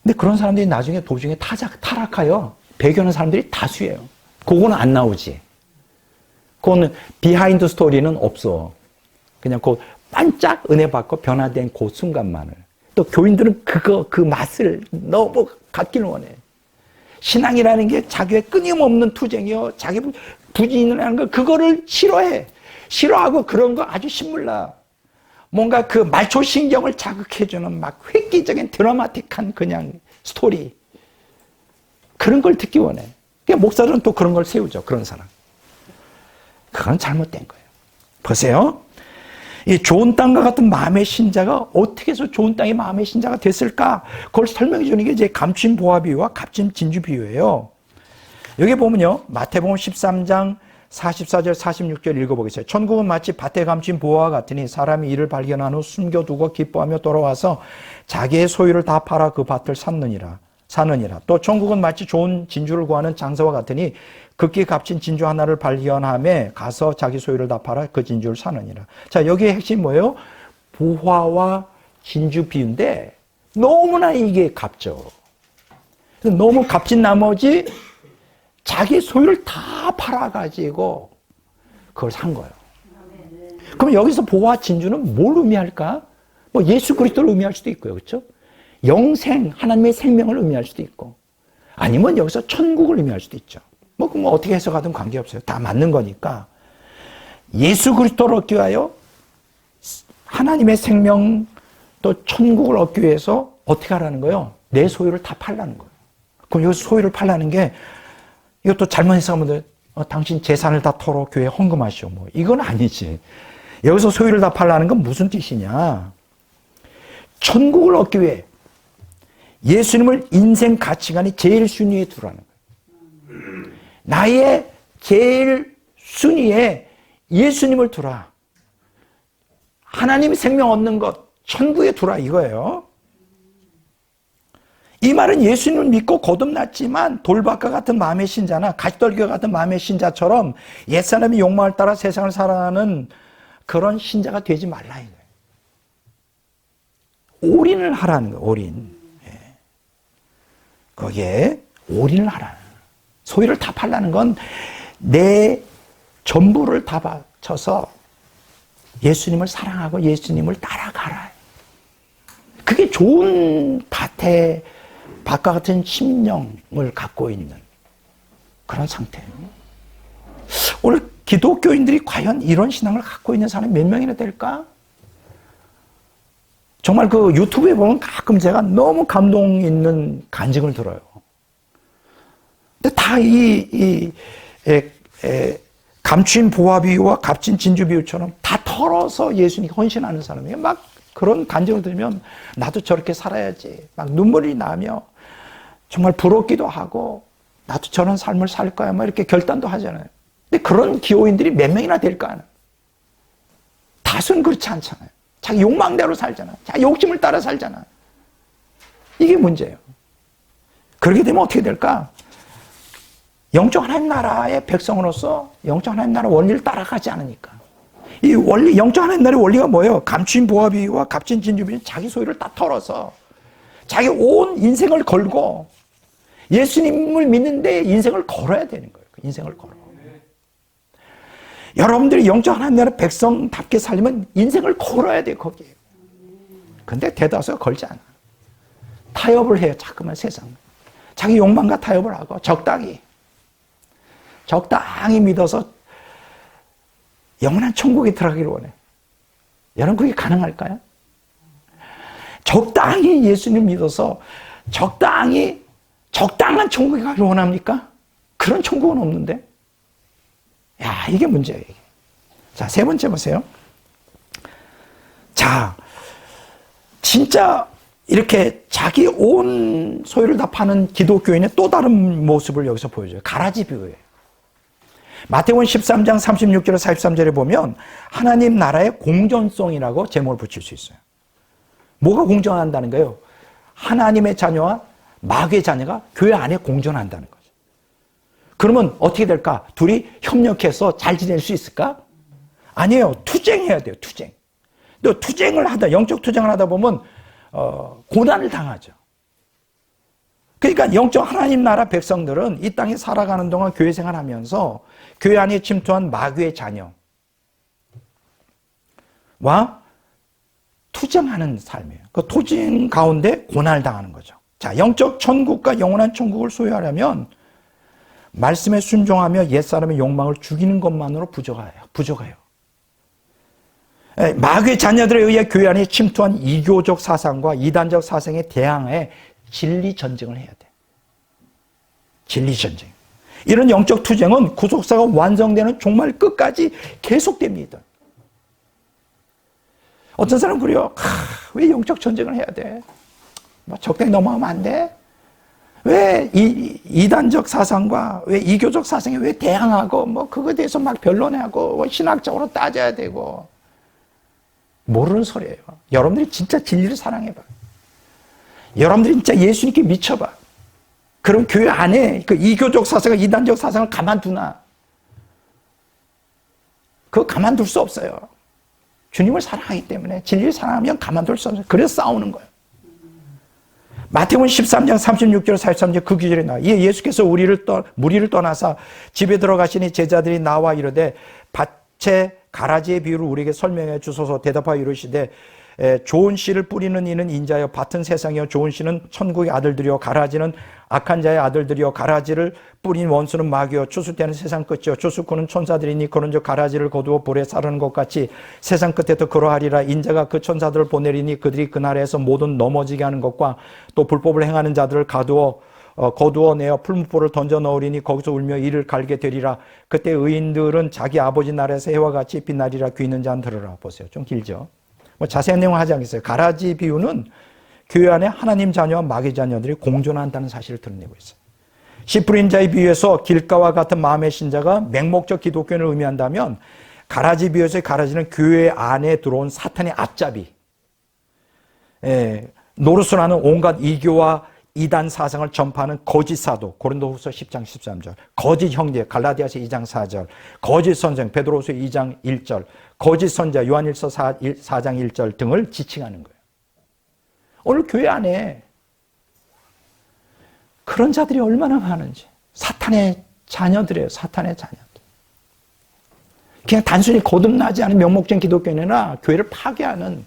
근데 그런 사람들이 나중에 도중에 타락하여 배교하는 사람들이 다수예요. 그거는 안 나오지. 그거는 비하인드 스토리는 없어. 그냥 그 반짝 은혜 받고 변화된 그 순간만을. 또 교인들은 그 맛을 너무 갖기를 원해. 신앙이라는 게 자기의 끊임없는 투쟁이요. 자기 부진을 하는 거, 그거를 싫어해. 싫어하고 그런 거 아주 신물나. 뭔가 그 말초신경을 자극해주는 막 획기적인 드라마틱한 그냥 스토리. 그런 걸 듣기 원해. 그러니까 목사들은 또 그런 걸 세우죠. 그런 사람. 그건 잘못된 거예요. 보세요. 이 좋은 땅과 같은 마음의 신자가 어떻게 해서 좋은 땅의 마음의 신자가 됐을까? 그걸 설명해 주는 게 이제 감추인 보화 비유와 값진 진주 비유예요. 여기 보면요. 마태복음 13장 44절 46절 읽어보겠어요. 천국은 마치 밭에 감춘 보화와 같으니 사람이 이를 발견한 후 숨겨두고 기뻐하며 돌아와서 자기의 소유를 다 팔아 그 밭을 사느니라. 또 천국은 마치 좋은 진주를 구하는 장사와 같으니 극히 값진 진주 하나를 발견함에 가서 자기 소유를 다 팔아 그 진주를 사느니라. 자, 여기의 핵심이 뭐예요? 보화와 진주 비유인데 너무나 이게 값져. 너무 값진 나머지 자기 소유를 다 팔아가지고 그걸 산 거예요. 그럼 여기서 보화 진주는 뭘 의미할까? 뭐 예수 그리스도를 의미할 수도 있고요. 그렇죠? 영생, 하나님의 생명을 의미할 수도 있고 아니면 여기서 천국을 의미할 수도 있죠. 그럼 어떻게 해석하든 관계없어요. 다 맞는 거니까. 예수 그리스도를 얻기 위하여 하나님의 생명 또 천국을 얻기 위해서 어떻게 하라는 거예요? 내 소유를 다 팔라는 거예요. 그럼 여기서 소유를 팔라는 게 이것도 잘못 해석하면 당신 재산을 다 털어 교회에 헌금하시오. 이건 아니지. 여기서 소유를 다 팔라는 건 무슨 뜻이냐? 천국을 얻기 위해 예수님을 인생 가치관이 제일 순위에 두라는 거예요. 나의 제일 순위에 예수님을 두라. 하나님의 생명 얻는 것, 천국에 두라 이거예요. 이 말은 예수님을 믿고 거듭났지만 돌박과 같은 마음의 신자나 가시떨기와 같은 마음의 신자처럼 옛사람의 욕망을 따라 세상을 살아가는 그런 신자가 되지 말라 이거예요. 올인을 하라는 거예요. 올인. 거기에 올인을 하라는 거예요. 소유를 다 팔라는 건 내 전부를 다 바쳐서 예수님을 사랑하고 예수님을 따라가라. 그게 좋은 밭과 같은 심령을 갖고 있는 그런 상태예요. 오늘 기독교인들이 과연 이런 신앙을 갖고 있는 사람이 몇 명이나 될까? 정말 그 유튜브에 보면 가끔 제가 너무 감동 있는 간증을 들어요. 근데 다 감추인 보화비유와 값진 진주비유처럼 다 털어서 예수님 헌신하는 사람이에요. 막 그런 간증을 들으면 나도 저렇게 살아야지. 막 눈물이 나며 정말 부럽기도 하고 나도 저런 삶을 살 거야. 막 이렇게 결단도 하잖아요. 근데 그런 기호인들이 몇 명이나 될까? 다수는 그렇지 않잖아요. 자기 욕망대로 살잖아. 자기 욕심을 따라 살잖아. 이게 문제예요. 그렇게 되면 어떻게 될까? 영적 하나님 나라의 백성으로서 영적 하나님 나라 원리를 따라가지 않으니까. 이 원리, 영적 하나님 나라의 원리가 뭐예요? 감추인 보화비와 값진 진주비는 자기 소유를 다 털어서 자기 온 인생을 걸고 예수님을 믿는데 인생을 걸어야 되는 거예요. 인생을 걸어. 여러분들이 영적 하나님 나라 백성답게 살려면 인생을 걸어야 돼요. 거기에. 근데 대다수가 걸지 않아. 타협을 해요. 자꾸만 세상. 자기 욕망과 타협을 하고 적당히 믿어서 영원한 천국에 들어가기를 원해. 여러분 그게 가능할까요? 적당히 예수님 믿어서 적당한 천국에 가기를 원합니까? 그런 천국은 없는데. 야, 이게 문제예요. 이게. 자, 세 번째 보세요. 자, 진짜 이렇게 자기 온 소유를 다 파는 기독교인의 또 다른 모습을 여기서 보여줘요. 가라지 비유예요. 마태복음 13장 36절에 43절에 보면 하나님 나라의 공전성이라고 제목을 붙일 수 있어요. 뭐가 공존한다는 거예요? 하나님의 자녀와 마귀의 자녀가 교회 안에 공존한다는 거죠. 그러면 어떻게 될까? 둘이 협력해서 잘 지낼 수 있을까? 아니에요. 투쟁해야 돼요. 투쟁. 또 투쟁을 하다, 영적 투쟁을 하다 보면 고난을 당하죠. 그러니까 영적 하나님 나라 백성들은 이 땅에 살아가는 동안 교회 생활하면서 교회 안에 침투한 마귀의 자녀와 투쟁하는 삶이에요. 그 투쟁 가운데 고난을 당하는 거죠. 자, 영적 천국과 영원한 천국을 소유하려면 말씀에 순종하며 옛사람의 욕망을 죽이는 것만으로 부족해요. 마귀의 자녀들에 의해 교회 안에 침투한 이교적 사상과 이단적 사상에 대항해 진리 전쟁을 해야 돼. 진리 전쟁. 이런 영적 투쟁은 구속사가 완성되는 정말 끝까지 계속됩니다. 어떤 사람은 그래요. 왜 영적 전쟁을 해야 돼? 적당히 넘어가면 안 돼? 왜 이단적 사상과 왜 이교적 사상에 왜 대항하고 그거에 대해서 막 변론하고 신학적으로 따져야 되고 모르는 소리예요. 여러분들이 진짜 진리를 사랑해봐. 여러분들이 진짜 예수님께 미쳐봐. 그럼 교회 안에 그 이교적 사상과 이단적 사상을 가만두나? 그거 가만둘 수 없어요. 주님을 사랑하기 때문에 진리를 사랑하면 가만둘 수 없어요. 그래서 싸우는 거예요. 마태복음 13장 36절 43절 그 구절에 나와. 예수께서 무리를 떠나사 집에 들어가시니 제자들이 나와 이르되 밭에 가라지의 비유를 우리에게 설명해 주소서. 대답하여 이르시되 좋은 씨를 뿌리는 이는 인자여 밭은 세상이요 좋은 씨는 천국의 아들들이요 가라지는 악한 자의 아들들이요 가라지를 뿌린 원수는 마귀요 추수 때는 세상 끝이요 추수꾼은 천사들이니 그런즉 가라지를 거두어 불에 사르는 것 같이 세상 끝에도 그러하리라. 인자가 그 천사들을 보내리니 그들이 그날에서 모든 넘어지게 하는 것과 또 불법을 행하는 자들을 거두어내어 풀무불을 던져 넣으리니 거기서 울며 이를 갈게 되리라. 그때 의인들은 자기 아버지 나라에서 해와 같이 빛나리라. 귀 있는 자는 들으라. 보세요. 좀 길죠. 뭐 자세한 내용은 하지 않겠어요. 가라지 비유는 교회 안에 하나님 자녀와 마귀 자녀들이 공존한다는 사실을 드러내고 있어요. 씨 뿌린 자의 비유에서 길가와 같은 마음의 신자가 맹목적 기독교를 의미한다면 가라지 비유에서의 가라지는 교회 안에 들어온 사탄의 앞잡이, 노릇을 하는 온갖 이교와 이단 사상을 전파하는 거짓 사도, 고린도후서 10장 13절, 거짓 형제, 갈라디아서 2장 4절, 거짓 선생, 베드로후서 2장 1절, 거짓 선자, 요한일서 4장 1절 등을 지칭하는 거예요. 오늘 교회 안에 그런 자들이 얼마나 많은지. 사탄의 자녀들이에요. 사탄의 자녀들. 그냥 단순히 거듭나지 않은 명목적인 기독교인이나 교회를 파괴하는,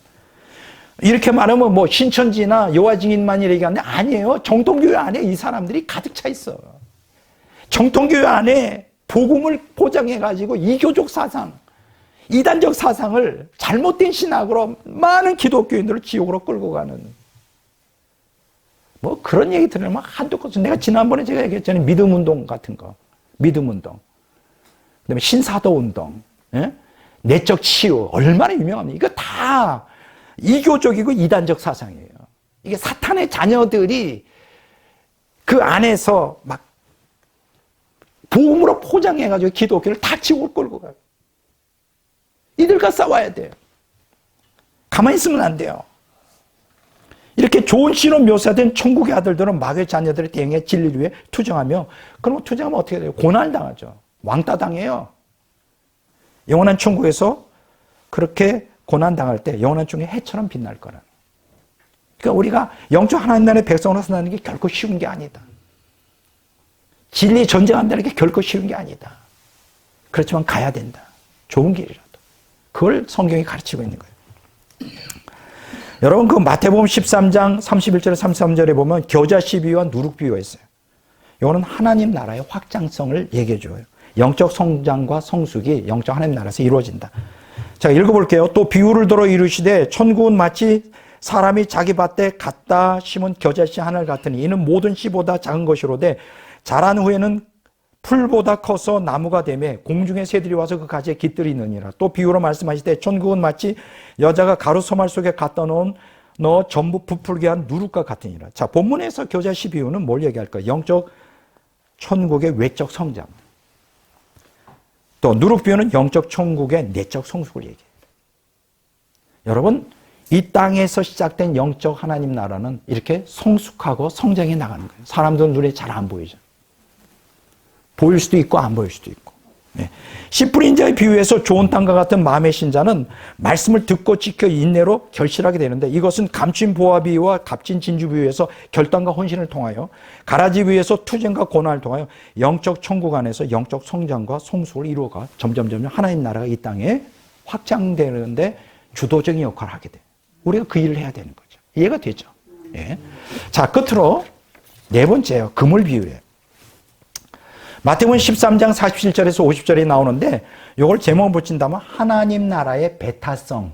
이렇게 말하면 뭐 신천지나 여호와 증인만 얘기하는데 아니에요. 정통교회 안에 이 사람들이 가득 차 있어. 정통교회 안에 복음을 포장해가지고 이교적 사상, 이단적 사상을 잘못된 신학으로 많은 기독교인들을 지옥으로 끌고 가는, 뭐 그런 얘기 들으면 한도 끝없어. 내가 지난번에 제가 얘기했잖아요. 믿음운동 같은 거. 믿음운동. 그다음에 신사도운동. 예? 내적 치유. 얼마나 유명합니까? 이거 다 이교적이고 이단적 사상이에요. 이게 사탄의 자녀들이 그 안에서 막 복음으로 포장해가지고 기독교를 다 지옥으로 끌고 가요. 이들과 싸워야 돼요. 가만히 있으면 안 돼요. 이렇게 좋은 씨로 묘사된 천국의 아들들은 마귀의 자녀들의 대행에 진리를 위해 투정하며, 그러면 투정하면 어떻게 돼요? 고난을 당하죠. 왕따 당해요. 영원한 천국에서 그렇게 고난 당할 때 영원한 천국이 해처럼 빛날 거라. 그러니까 우리가 영적 하나님 나라의 백성으로 산다는 게 결코 쉬운 게 아니다. 진리 전쟁한다는 게 결코 쉬운 게 아니다. 그렇지만 가야 된다. 좋은 길이라도. 그걸 성경이 가르치고 있는 거예요. 여러분, 그 마태복음 13장 31절에 33절에 보면 겨자 씨 비유와 누룩 비유가 있어요. 이거는 하나님 나라의 확장성을 얘기해 줘요. 영적 성장과 성숙이 영적 하나님 나라에서 이루어진다. 자, 읽어볼게요. 또 비유를 들어 이르시되 천국은 마치 사람이 자기 밭에 갖다 심은 겨자씨 하늘 같으니 이는 모든 씨보다 작은 것이로되 자란 후에는 풀보다 커서 나무가 되며 공중의 새들이 와서 그 가지에 깃들이 있느니라. 또 비유로 말씀하시되 천국은 마치 여자가 가루 소말 속에 갖다 넣어 전부 부풀게 한 누룩과 같으니라. 자, 본문에서 겨자씨 비유는 뭘 얘기할까요? 영적 천국의 외적 성장. 또 누룩 비유는 영적 천국의 내적 성숙을 얘기해요. 여러분, 이 땅에서 시작된 영적 하나님 나라는 이렇게 성숙하고 성장해 나가는 거예요. 사람들은 눈에 잘 안 보이죠. 보일 수도 있고 안 보일 수도 있고. 씨 뿌린 자의 비유에서 좋은 땅과 같은 마음의 신자는 말씀을 듣고 지켜 인내로 결실하게 되는데, 이것은 감추인 보화 비유와 값진 진주 비유에서 결단과 헌신을 통하여, 가라지 비유에서 투쟁과 고난을 통하여 영적 천국 안에서 영적 성장과 성숙을 이루어가 점점 하나님 나라가 이 땅에 확장되는데 주도적인 역할을 하게 돼요. 우리가 그 일을 해야 되는 거죠. 이해가 되죠? 예. 자, 끝으로 네 번째요. 그물 비유예요. 마태복음 13장 47절에서 50절에 나오는데, 이걸 제목을 붙인다면 하나님 나라의 배타성,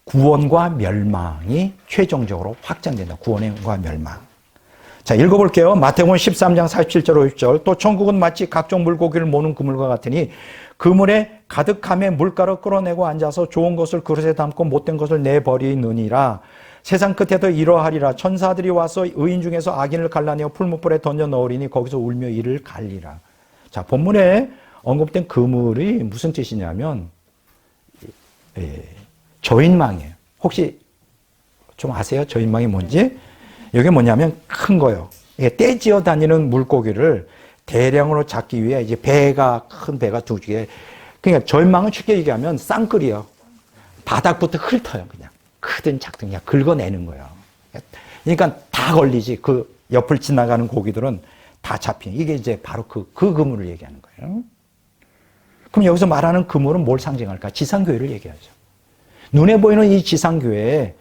구원과 멸망이 최종적으로 확장된다. 구원과 멸망. 자, 읽어볼게요. 마태복음 13장 47절 50절. 또 천국은 마치 각종 물고기를 모는 그물과 같으니 그물에 가득함에 물가로 끌어내고 앉아서 좋은 것을 그릇에 담고 못된 것을 내버리느니라. 세상 끝에도 이러하리라. 천사들이 와서 의인 중에서 악인을 갈라내어 풀무불에 던져 넣으리니 거기서 울며 이를 갈리라. 자, 본문에 언급된 그물이 무슨 뜻이냐면 저인망이에요. 혹시 좀 아세요? 저인망이 뭔지? 이게 뭐냐면 큰 거요. 이게 떼지어 다니는 물고기를 대량으로 잡기 위해 이제 큰 배가 두 개. 그러니까 저인망은 쉽게 얘기하면 쌍끌이요. 바닥부터 훑어요, 그냥. 크든 작든 그냥 긁어내는 거예요. 그러니까 다 걸리지. 그 옆을 지나가는 고기들은 다 잡히는. 이게 이제 바로 그 그물을 얘기하는 거예요. 그럼 여기서 말하는 그물은 뭘 상징할까? 지상교회를 얘기하죠. 눈에 보이는 이 지상교회에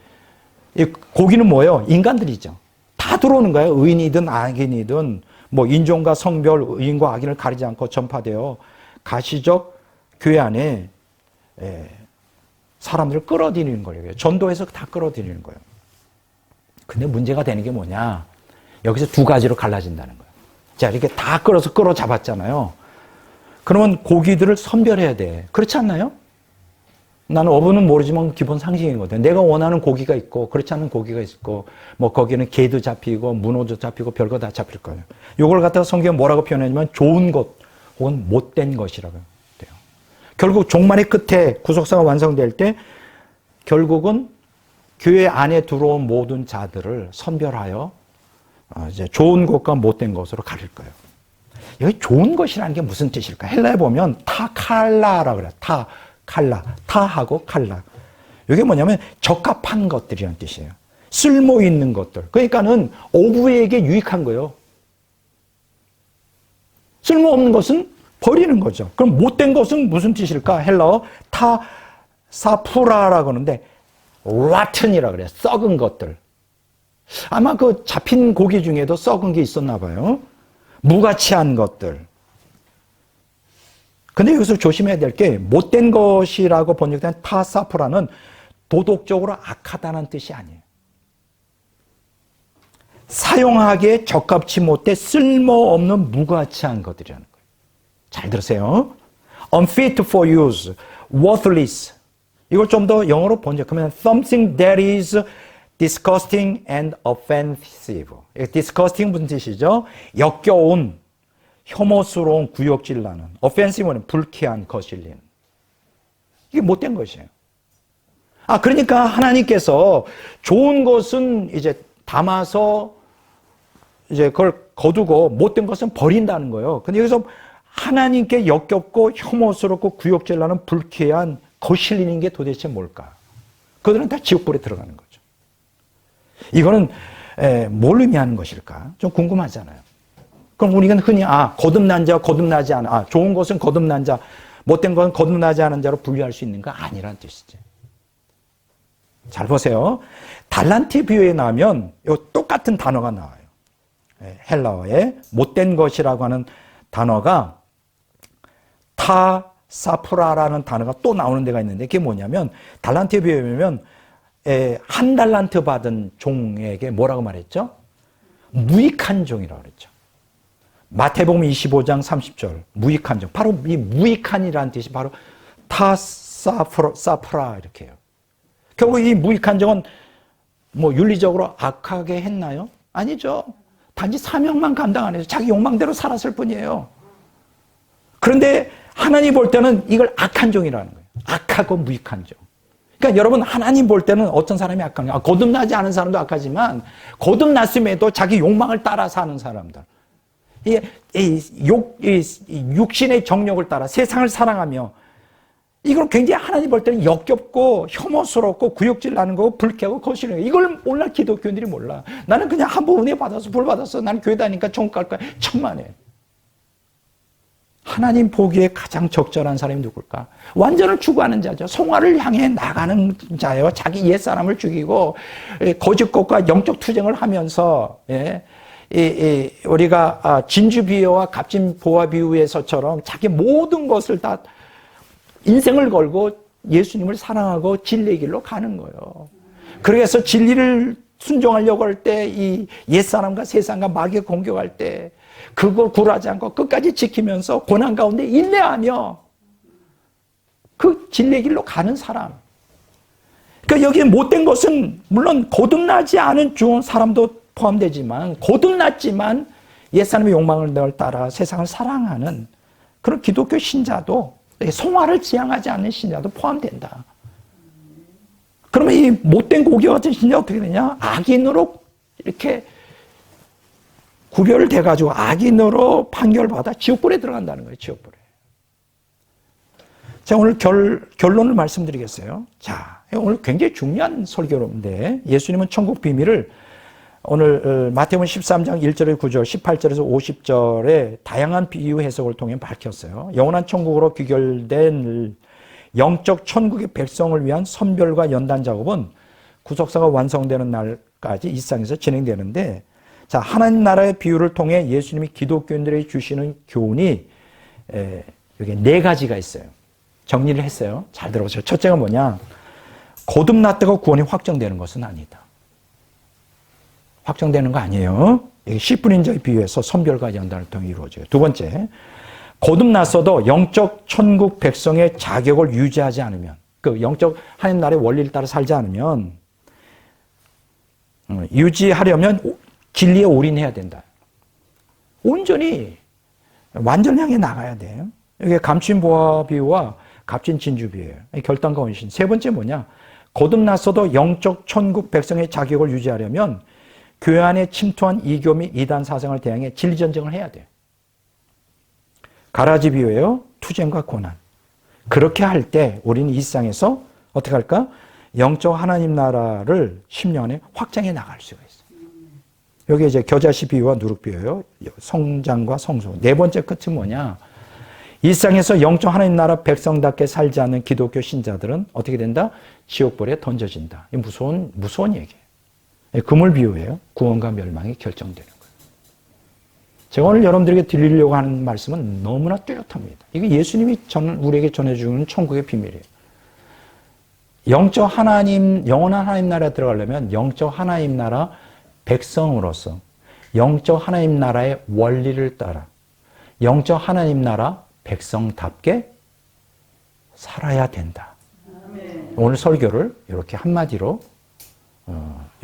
이 고기는 뭐예요? 인간들이죠. 다 들어오는 거예요. 의인이든 악인이든 뭐 인종과 성별, 의인과 악인을 가리지 않고 전파되어 가시적 교회 안에 사람들을 끌어들이는 거예요. 전도해서 다 끌어들이는 거예요. 근데 문제가 되는 게 뭐냐? 여기서 두 가지로 갈라진다는 거예요. 자, 이렇게 다 끌어잡았잖아요. 그러면 고기들을 선별해야 돼. 그렇지 않나요? 나는 어부는 모르지만 기본 상식이거든. 내가 원하는 고기가 있고 그렇지 않은 고기가 있고 뭐 거기는 개도 잡히고 문어도 잡히고 별거 다 잡힐 거예요. 이걸 갖다가 성경은 뭐라고 표현하냐면 좋은 것 혹은 못된 것이라고 돼요. 결국 종말의 끝에 구속사가 완성될 때 결국은 교회 안에 들어온 모든 자들을 선별하여 이제 좋은 것과 못된 것으로 가릴 거예요. 여기 좋은 것이라는 게 무슨 뜻일까? 헬라에 보면 타칼라라고 그래요. 타하고 칼라. 이게 뭐냐면 적합한 것들이라는 뜻이에요. 쓸모 있는 것들. 그러니까는 어부에게 유익한 거예요. 쓸모없는 것은 버리는 거죠. 그럼 못된 것은 무슨 뜻일까? 헬라어 타사푸라라고 하는데 rotten이라고 그래요. 썩은 것들. 아마 그 잡힌 고기 중에도 썩은 게 있었나 봐요. 무가치한 것들. 근데 여기서 조심해야 될 게 못된 것이라고 번역된 타사프라는 도덕적으로 악하다는 뜻이 아니에요. 사용하기에 적합치 못해 쓸모없는 무가치한 것들이라는 거예요. 잘 들으세요. unfit for use, worthless. 이걸 좀 더 영어로 번역하면 something that is disgusting and offensive. disgusting 무슨 뜻이죠? 역겨운, 혐오스러운, 구역질 나는. offensive는 불쾌한, 거슬리는. 이게 못된 것이에요. 그러니까 하나님께서 좋은 것은 이제 담아서 이제 그걸 거두고 못된 것은 버린다는 거예요. 근데 여기서 하나님께 역겹고 혐오스럽고 구역질 나는 불쾌한, 거슬리는 게 도대체 뭘까? 그들은 다 지옥불에 들어가는 거죠. 이거는 뭘 의미하는 것일까? 좀 궁금하잖아요. 그럼 우리가 흔히 거듭난 자, 거듭나지 않아. 좋은 것은 거듭난 자, 못된 것은 거듭나지 않은 자로 분류할 수 있는 거 아니라는 뜻이지. 잘 보세요. 달란트 비유에 나오면 똑같은 단어가 나와요. 헬라어에 못된 것이라고 하는 단어가 타사프라라는 단어가 또 나오는 데가 있는데 그게 뭐냐면 달란트 비유에 보면 한 달란트 받은 종에게 뭐라고 말했죠? 무익한 종이라고 그랬죠. 마태복음 25장 30절 무익한 종. 바로 이 무익한이라는 뜻이 바로 타사프라 이렇게 해요. 결국 이 무익한 종은 뭐 윤리적으로 악하게 했나요? 아니죠. 단지 사명만 감당 안 해서 자기 욕망대로 살았을 뿐이에요. 그런데 하나님 볼 때는 이걸 악한 종이라는 거예요. 악하고 무익한 종. 그러니까 여러분 하나님 볼 때는 어떤 사람이 악한가? 거듭나지 않은 사람도 악하지만 거듭났음에도 자기 욕망을 따라 사는 사람들. 육신의 정욕을 따라 세상을 사랑하며 이걸 굉장히 하나님 볼 때는 역겹고 혐오스럽고 구역질 나는 거고 불쾌하고 거슬리는 거. 이걸 몰라 기독교인들이 몰라. 나는 그냥 한 번 은혜 받아서 불 받았어. 나는 교회 다니니까 천국 갈 거야. 천만에. 하나님 보기에 가장 적절한 사람이 누굴까? 완전을 추구하는 자죠. 성화를 향해 나가는 자예요. 자기 옛사람을 죽이고 거짓것과 영적 투쟁을 하면서 우리가 진주비유와 값진보화비유에서처럼 자기 모든 것을 다 인생을 걸고 예수님을 사랑하고 진리의 길로 가는 거예요. 그래서 진리를 순종하려고 할 때 이 옛사람과 세상과 마귀가 공격할 때 그걸 굴하지 않고 끝까지 지키면서 고난 가운데 인내하며 그 진리의 길로 가는 사람. 그러니까 여기에 못된 것은 물론 거듭나지 않은 좋은 사람도 포함되지만 거듭났지만 옛사람의 욕망을 따라 세상을 사랑하는 그런 기독교 신자도 성화를 지향하지 않는 신자도 포함된다. 그러면 이 못된 고기와 같은 신자 어떻게 되냐? 악인으로 이렇게 구별돼가지고 악인으로 판결받아 지옥불에 들어간다는 거예요. 지옥불에. 자, 오늘 결론을 말씀드리겠어요. 자, 오늘 굉장히 중요한 설교인데 예수님은 천국 비밀을 오늘 마태복음 13장 1절에 9절, 18절에서 50절에 다양한 비유 해석을 통해 밝혔어요. 영원한 천국으로 귀결된 영적 천국의 백성을 위한 선별과 연단 작업은 구속사가 완성되는 날까지 이 세상에서 진행되는데, 자, 하나님 나라의 비유를 통해 예수님이 기독교인들에게 주시는 교훈이 여기 4가지가 있어요. 정리를 했어요. 잘 들어보세요. 첫째가 뭐냐? 거듭났다고 구원이 확정되는 것은 아니다. 확정되는 거 아니에요. 이게 씨 뿌린 자의 비유에서 선별과 연단을 통해 이루어져요. 두 번째, 거듭났어도 영적 천국 백성의 자격을 유지하지 않으면, 그 영적 하나님 나라의 원리를 따라 살지 않으면, 유지하려면 진리에 올인해야 된다. 온전히 완전 향해 나가야 돼요. 이게 감추인 보화 비유와 값진 진주 비유예요. 결단과 헌신. 세 번째 뭐냐? 거듭났어도 영적 천국 백성의 자격을 유지하려면 교회 안에 침투한 이교 및 이단 사상을 대항해 진리전쟁을 해야 돼요. 가라지 비유예요. 투쟁과 고난. 그렇게 할 때 우리는 이 세상에서 어떻게 할까? 영적 하나님 나라를 10년 안에 확장해 나갈 수가 있어요. 여기 이제 겨자씨 비유와 누룩 비유예요. 성장과 성소. 네 번째 끝은 뭐냐? 이 세상에서 영적 하나님 나라 백성답게 살지 않는 기독교 신자들은 어떻게 된다? 지옥불에 던져진다. 이 무서운 얘기예요. 그물 비유예요. 구원과 멸망이 결정되는 거예요. 제가 오늘 여러분들에게 드리려고 하는 말씀은 너무나 뚜렷합니다. 이게 예수님이 우리에게 전해주는 천국의 비밀이에요. 영적 하나님, 영원한 하나님 나라에 들어가려면 영적 하나님 나라 백성으로서 영적 하나님 나라의 원리를 따라 영적 하나님 나라 백성답게 살아야 된다. 오늘 설교를 이렇게 한마디로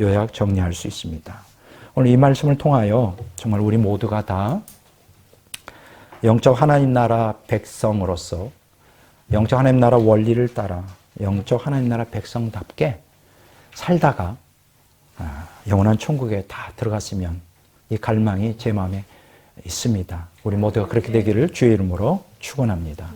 요약 정리할 수 있습니다. 오늘 이 말씀을 통하여 정말 우리 모두가 다 영적 하나님 나라 백성으로서 영적 하나님 나라 원리를 따라 영적 하나님 나라 백성답게 살다가 영원한 천국에 다 들어갔으면 이 갈망이 제 마음에 있습니다. 우리 모두가 그렇게 되기를 주의 이름으로 축원합니다.